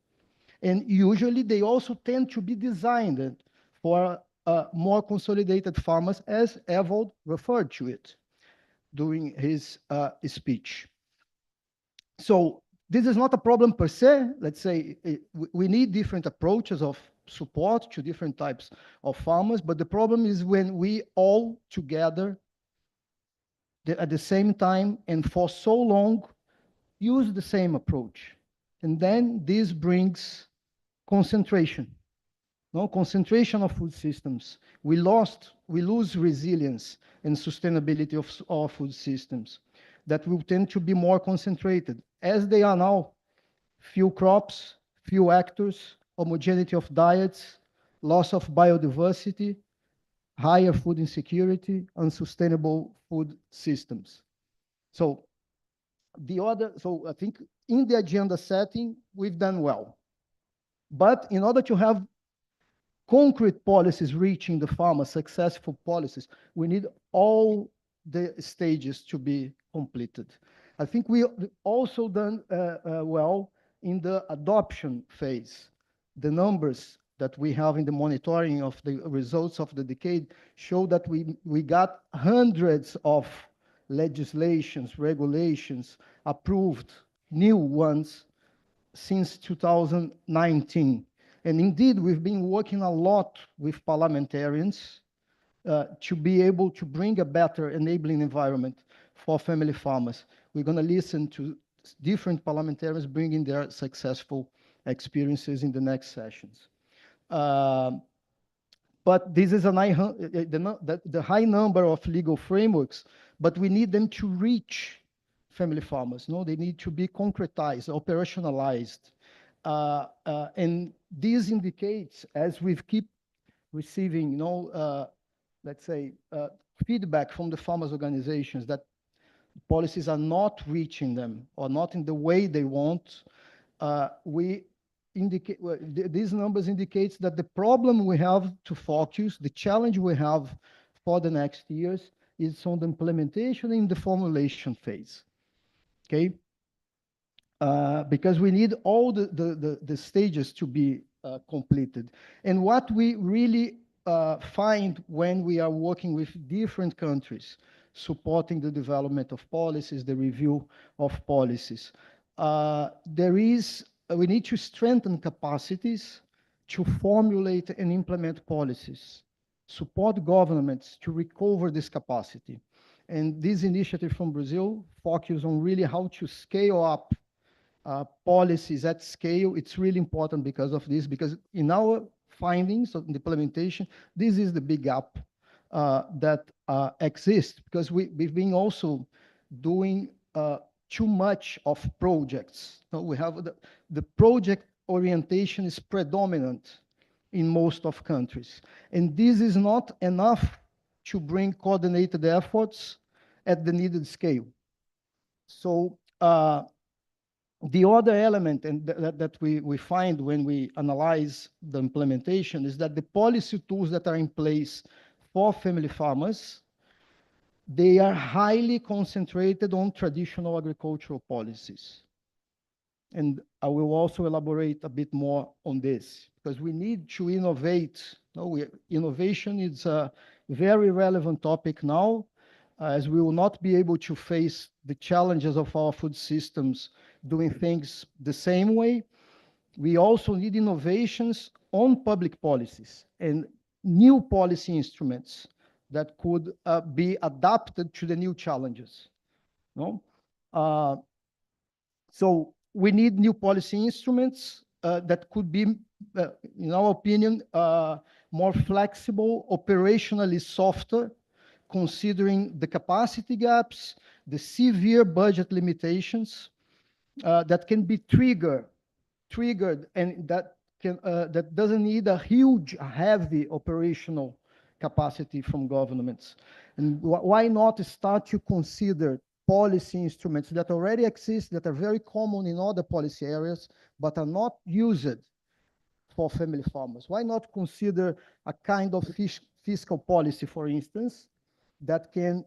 And usually they also tend to be designed for more consolidated farmers, as Ewald referred to it during his speech. So this is not a problem per se. Let's say we need different approaches of support to different types of farmers, but the problem is when we all together at the same time and for so long use the same approach. And then this brings concentration. No concentration of food systems. We lose resilience and sustainability of our food systems that will tend to be more concentrated, as they are now. Few crops, few actors, homogeneity of diets, loss of biodiversity, higher food insecurity, unsustainable food systems. So I think in the agenda setting, we've done well. But in order to have concrete policies reaching the farmer, successful policies, we need all the stages to be completed. I think we also done well in the adoption phase. The numbers that we have in the monitoring of the results of the decade show that we got hundreds of legislations, regulations approved, new ones, since 2019. And indeed, we've been working a lot with parliamentarians to be able to bring a better enabling environment for family farmers. We're going to listen to different parliamentarians bringing their successful experiences in the next sessions. But this is the high number of legal frameworks, but we need them to reach family farmers. No, they need to be concretized, operationalized. And this indicates, as we keep receiving, let's say, feedback from the farmers' organizations that policies are not reaching them or not in the way they want, these numbers indicates that the problem we have to focus, the challenge we have for the next years is on the implementation in the formulation phase, okay? Because we need all the stages to be completed. And what we really find when we are working with different countries, supporting the development of policies, the review of policies, we need to strengthen capacities to formulate and implement policies, support governments to recover this capacity. And this initiative from Brazil focuses on really how to scale up policies at scale. It's really important because of this, because in our findings of the implementation, this is the big gap that exists, because we've been also doing too much of projects. So we have the project orientation is predominant in most of countries. And this is not enough to bring coordinated efforts at the needed scale. So the other element that we find when we analyze the implementation is that the policy tools that are in place for family farmers, they are highly concentrated on traditional agricultural policies. And I will also elaborate a bit more on this, because we need to innovate. Innovation is a very relevant topic now, as we will not be able to face the challenges of our food systems doing things the same way. We also need innovations on public policies and new policy instruments that could be adapted to the new challenges. No? So we need new policy instruments that could be, in our opinion, more flexible, operationally softer, considering the capacity gaps, the severe budget limitations that can be triggered, and that doesn't need a huge, heavy operational capacity from governments. And why not start to consider policy instruments that already exist, that are very common in other policy areas, but are not used for family farmers? Why not consider a kind of fiscal policy, for instance, that can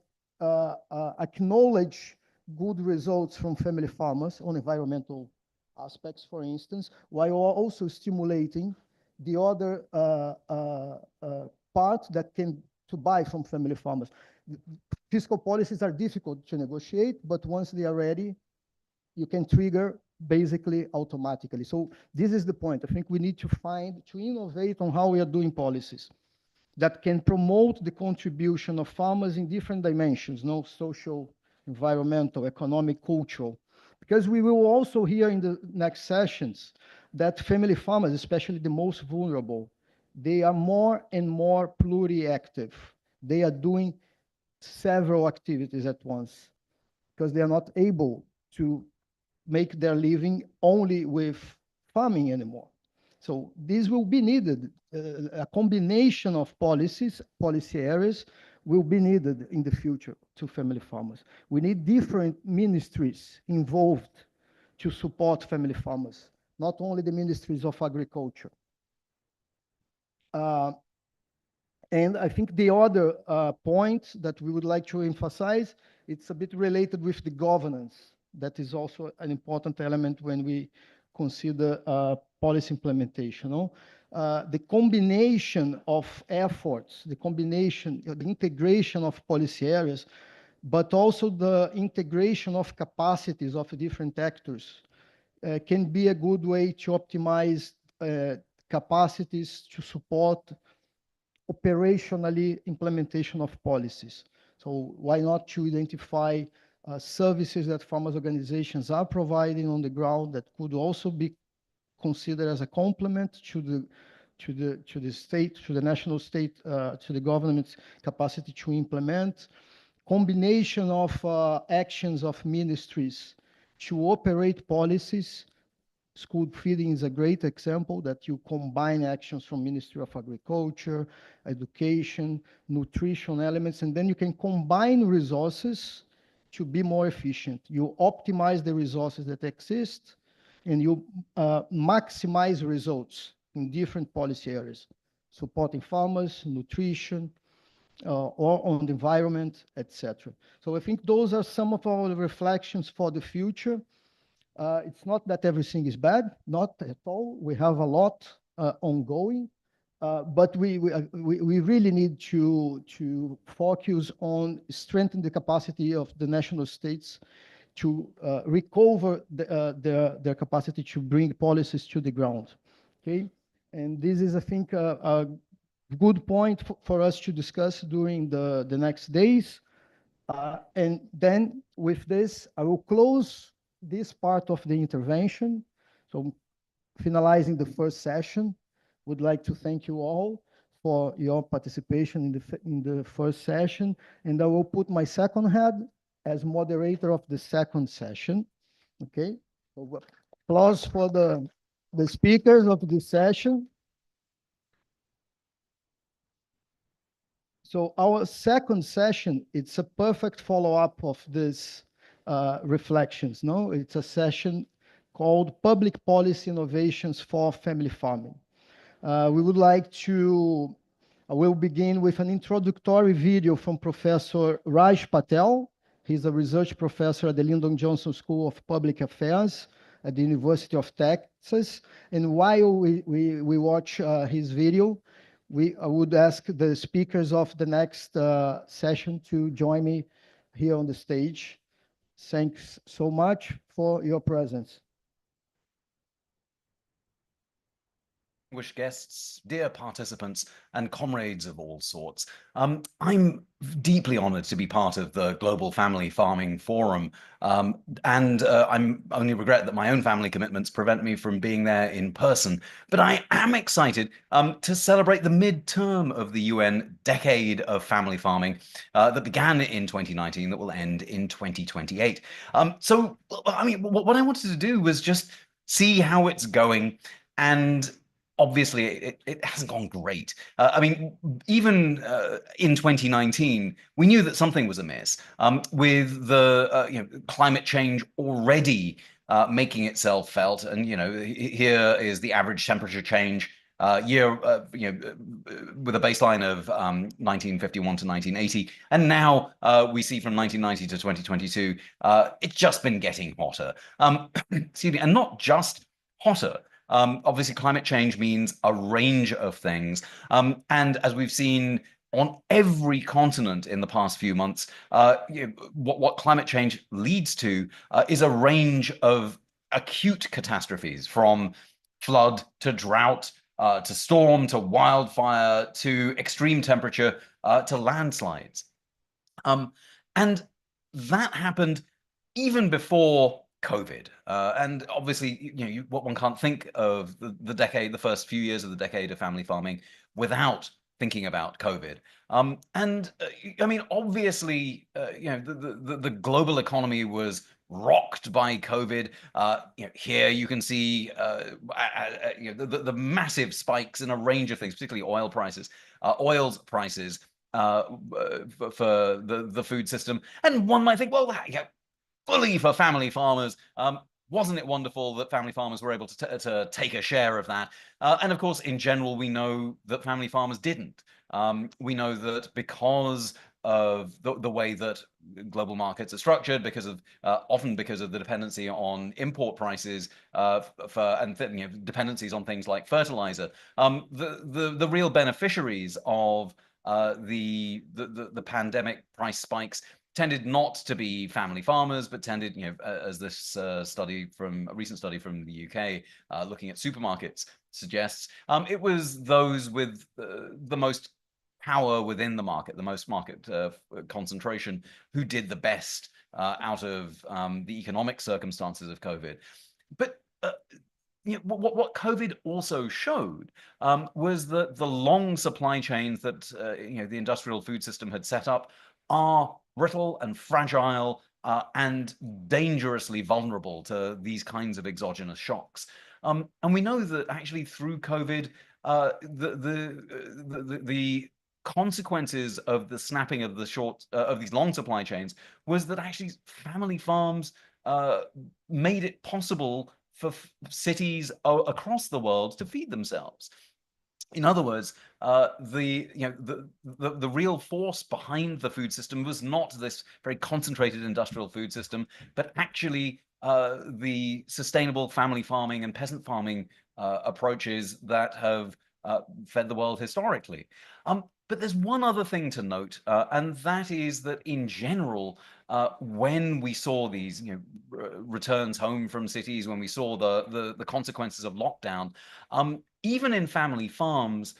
acknowledge good results from family farmers on environmental aspects, for instance, while also stimulating the other part that can to buy from family farmers. Fiscal policies are difficult to negotiate, but once they are ready, you can trigger basically automatically. So this is the point. I think we need to innovate on how we are doing policies that can promote the contribution of farmers in different dimensions, social, environmental, economic, cultural. Because we will also hear in the next sessions that family farmers, especially the most vulnerable, they are more and more pluri-active. They are doing several activities at once because they are not able to make their living only with farming anymore. So this will be needed. A combination of policy areas will be needed in the future to family farmers. We need different ministries involved to support family farmers, not only the ministries of agriculture. And I think the other point that we would like to emphasize, it's a bit related with the governance. That is also an important element when we consider policy implementation. The combination of efforts, the integration of policy areas, but also the integration of capacities of different actors can be a good way to optimize capacities to support operationally implementation of policies. So why not to identify services that farmers' organizations are providing on the ground that could also be considered as a complement to the state, to the national state, to the government's capacity to implement. Combination of actions of ministries to operate policies School feeding is a great example that you combine actions from Ministry of Agriculture, education, nutrition elements, and then you can combine resources to be more efficient. You optimize the resources that exist, and you maximize results in different policy areas, supporting farmers, nutrition, or on the environment, etc. So I think those are some of our reflections for the future. It's not that everything is bad, not at all. We have a lot ongoing, but we really need to focus on strengthening the capacity of the national states to recover their capacity to bring policies to the ground. Okay, and this is, I think, a good point for us to discuss during the next days. And then with this, I will close this part of the intervention. So finalizing the first session, would like to thank you all for your participation in the first session. And I will put my second hat as moderator of the second session. Okay, so applause for the speakers of this session. So our second session, it's a perfect follow-up of this reflections. No, it's a session called Public Policy Innovations for Family Farming. We would like to, we'll begin with an introductory video from Professor Raj Patel. He's a research professor at the Lyndon Johnson School of Public Affairs at the University of Texas. And while we watch his video, I would ask the speakers of the next session to join me here on the stage. Thanks so much for your presence. Distinguished guests, dear participants, and comrades of all sorts. I'm deeply honored to be part of the Global Family Farming Forum, and I'm only regret that my own family commitments prevent me from being there in person. But I am excited to celebrate the midterm of the UN Decade of Family Farming that began in 2019, that will end in 2028. So, I mean, what I wanted to do was just see how it's going, and obviously, it hasn't gone great. I mean, even in 2019, we knew that something was amiss with the climate change already making itself felt. And here is the average temperature change year, with a baseline of 1951 to 1980, and now we see from 1990 to 2022, it's just been getting hotter. Excuse me, and not just hotter. Obviously, climate change means a range of things. And as we've seen on every continent in the past few months, what climate change leads to is a range of acute catastrophes, from flood to drought, to storm, to wildfire, to extreme temperature, to landslides. And that happened even before COVID. And obviously, what one can't think of the decade, the first few years of the decade of family farming without thinking about COVID. And I mean, obviously, the global economy was rocked by COVID. Here you can see the massive spikes in a range of things, particularly oil prices, oil's prices for the food system. And one might think, well, fully for family farmers. Wasn't it wonderful that family farmers were able to take a share of that? And of course, in general, we know that family farmers didn't. We know that because of the way that global markets are structured, often because of the dependency on import prices and dependencies on things like fertilizer, the real beneficiaries of the pandemic price spikes tended not to be family farmers, but tended, as this a recent study from the UK looking at supermarkets suggests, it was those with the most power within the market, the most market concentration, who did the best out of the economic circumstances of COVID. But what COVID also showed was that the long supply chains that the industrial food system had set up are brittle and fragile and dangerously vulnerable to these kinds of exogenous shocks. And we know that actually through COVID, the consequences of the snapping of these long supply chains was that actually family farms made it possible for cities across the world to feed themselves. In other words, the real force behind the food system was not this very concentrated industrial food system, but actually the sustainable family farming and peasant farming approaches that have fed the world historically. But there's one other thing to note, and that is that in general, when we saw these returns home from cities, when we saw the consequences of lockdown, even in family farms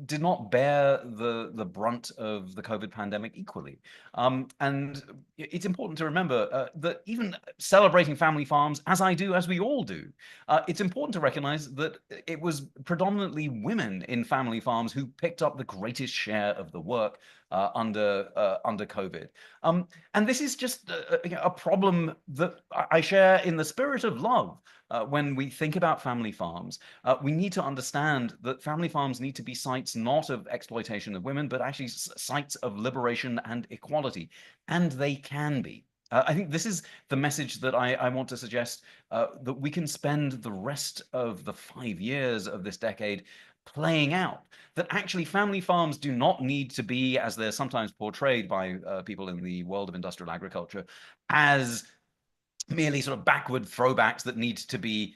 did not bear the brunt of the COVID pandemic equally. And it's important to remember that even celebrating family farms, as we all do, it's important to recognize that it was predominantly women in family farms who picked up the greatest share of the work under COVID. And this is just a problem that I share in the spirit of love. When we think about family farms, we need to understand that family farms need to be sites not of exploitation of women, but actually sites of liberation and equality. And they can be. I think this is the message that I want to suggest, that we can spend the rest of the 5 years of this decade playing out, that actually family farms do not need to be, as they're sometimes portrayed by people in the world of industrial agriculture, as merely sort of backward throwbacks that need to be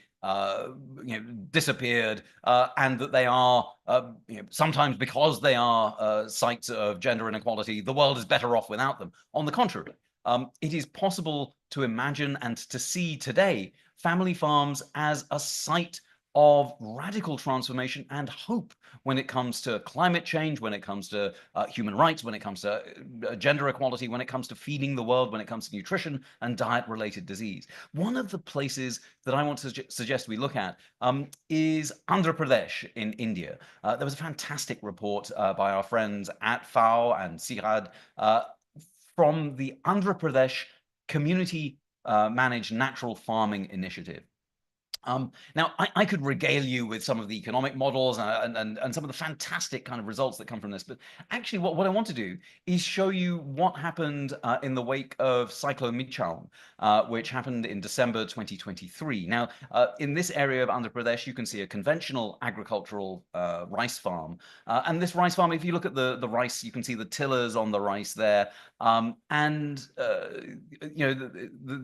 disappeared, and that they are sometimes, because they are sites of gender inequality, the world is better off without them. On the contrary, it is possible to imagine and to see today family farms as a site of radical transformation and hope when it comes to climate change, when it comes to human rights, when it comes to gender equality, when it comes to feeding the world, when it comes to nutrition and diet-related disease. One of the places that I want to suggest we look at is Andhra Pradesh in India. There was a fantastic report by our friends at FAO and CIRAD from the Andhra Pradesh Community Managed Natural Farming Initiative. Now, I could regale you with some of the economic models and some of the fantastic kind of results that come from this, but actually what I want to do is show you what happened in the wake of Cyclone Michaun, which happened in December 2023. Now, in this area of Andhra Pradesh, you can see a conventional agricultural rice farm. And this rice farm, if you look at the rice, you can see the tillers on the rice there.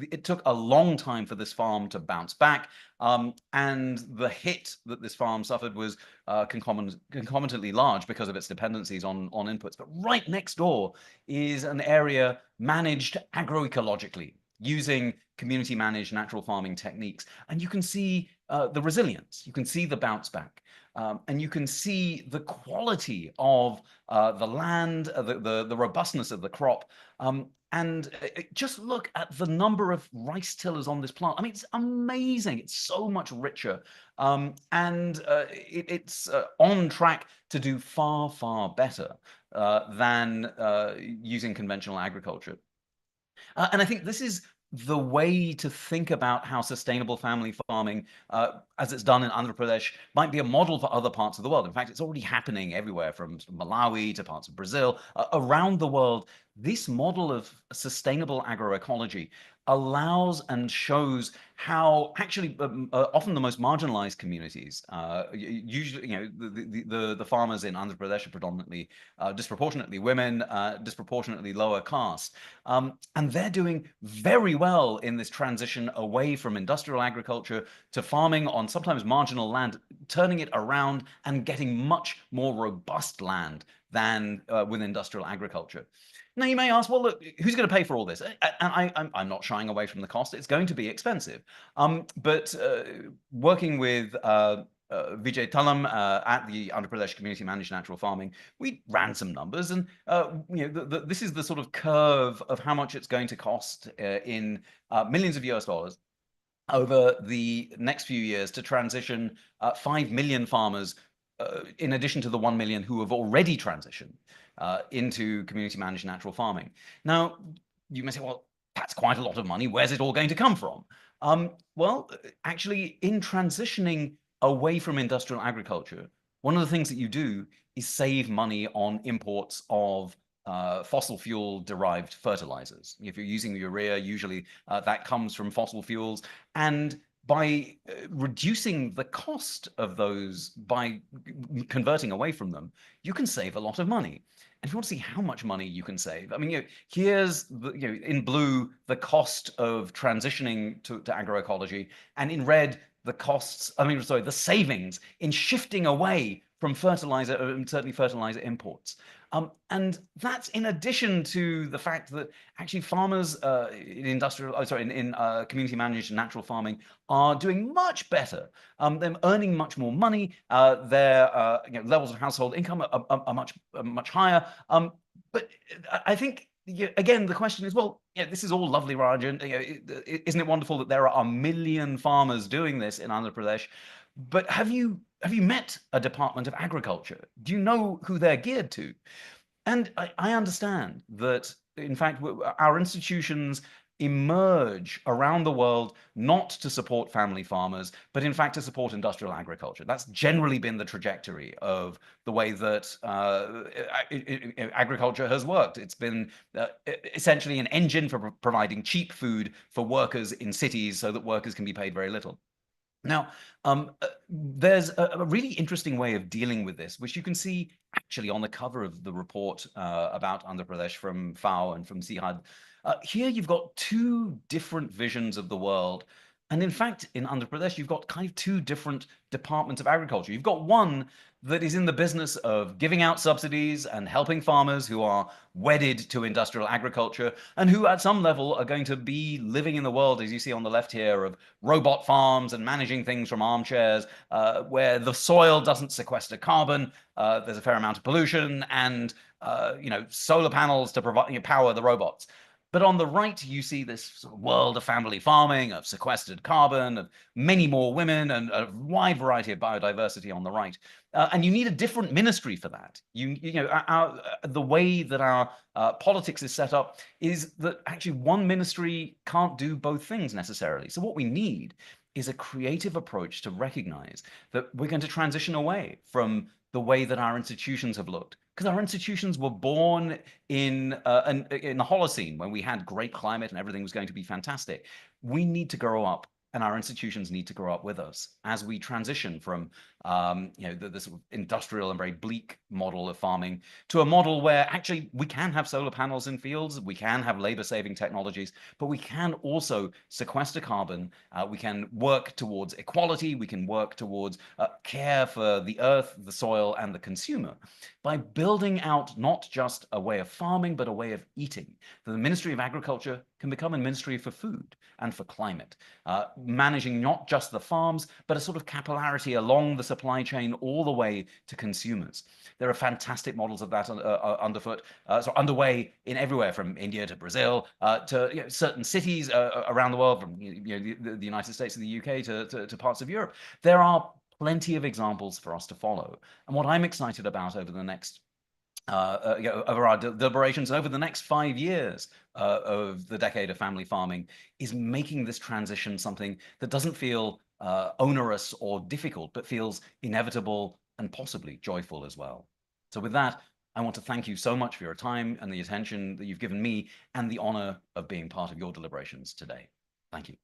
It took a long time for this farm to bounce back. And the hit that this farm suffered was concomitantly large because of its dependencies on inputs. But right next door is an area managed agroecologically using community managed natural farming techniques. And you can see the resilience, you can see the bounce back. And you can see the quality of the land, the robustness of the crop. And just look at the number of rice tillers on this plant. I mean, it's amazing. It's so much richer. It's on track to do far, far better than using conventional agriculture. And I think this is the way to think about how sustainable family farming, as it's done in Andhra Pradesh, might be a model for other parts of the world. In fact, it's already happening everywhere from Malawi to parts of Brazil. Around the world, this model of sustainable agroecology allows and shows how actually often the most marginalized communities, usually the farmers in Andhra Pradesh are predominantly disproportionately women, disproportionately lower caste, and they're doing very well in this transition away from industrial agriculture to farming on sometimes marginal land, turning it around and getting much more robust land than with industrial agriculture. Now, you may ask, well, look, who's going to pay for all this? And I'm not shying away from the cost. It's going to be expensive. But working with Vijay Talam at the Andhra Pradesh Community Managed Natural Farming, we ran some numbers, and this is the sort of curve of how much it's going to cost in millions of US dollars over the next few years to transition 5 million farmers, in addition to the 1 million who have already transitioned into community managed natural farming. Now, you may say, well, that's quite a lot of money. Where's it all going to come from? Well, actually, in transitioning away from industrial agriculture, one of the things that you do is save money on imports of fossil fuel derived fertilizers. If you're using urea, usually that comes from fossil fuels. And by reducing the cost of those, by converting away from them, you can save a lot of money. And if you want to see how much money you can save, I mean, here's the, in blue, the cost of transitioning to agroecology, and in red, the costs, the savings in shifting away from fertilizer, certainly fertilizer imports. And that's in addition to the fact that actually farmers in community managed natural farming are doing much better. They're earning much more money. Their levels of household income are much higher. But I think, again, the question is, well, this is all lovely, Rajan. Isn't it wonderful that there are 1 million farmers doing this in Andhra Pradesh? But have you met a Department of Agriculture? Do you know who they're geared to? And I understand that, in fact, our institutions emerge around the world not to support family farmers, but in fact to support industrial agriculture. That's generally been the trajectory of the way that agriculture has worked. It's been essentially an engine for providing cheap food for workers in cities so that workers can be paid very little. Now, there's a really interesting way of dealing with this, which you can see actually on the cover of the report about Andhra Pradesh from FAO and from CIHAD. Here you've got two different visions of the world. And in fact, in Andhra Pradesh, you've got kind of two different departments of agriculture. You've got one that is in the business of giving out subsidies and helping farmers who are wedded to industrial agriculture and who at some level are going to be living in the world, as you see on the left here, of robot farms and managing things from armchairs, where the soil doesn't sequester carbon, there's a fair amount of pollution, and solar panels to provide power the robots. But on the right, you see this sort of world of family farming, of sequestered carbon, of many more women, and a wide variety of biodiversity on the right. And you need a different ministry for that. The way that our politics is set up is that actually one ministry can't do both things necessarily. So what we need is a creative approach to recognize that we're going to transition away from the way that our institutions have looked. Because our institutions were born in the Holocene, when we had great climate and everything was going to be fantastic. We need to grow up, and our institutions need to grow up with us as we transition from the sort of industrial and very bleak model of farming to a model where actually we can have solar panels in fields, we can have labor-saving technologies, but we can also sequester carbon. We can work towards equality. We can work towards care for the earth, the soil, and the consumer by building out not just a way of farming, but a way of eating. The Ministry of Agriculture can become a ministry for food and for climate, managing not just the farms, but a sort of capillarity along the supply chain all the way to consumers. There are fantastic models of that underway in everywhere from India to Brazil to certain cities around the world, from the United States and the UK to parts of Europe. There are plenty of examples for us to follow. And what I'm excited about over the next over our deliberations over the next 5 years of the decade of family farming is making this transition something that doesn't feel onerous or difficult, but feels inevitable and possibly joyful as well. So with that, I want to thank you so much for your time and the attention that you've given me and the honor of being part of your deliberations today. Thank you.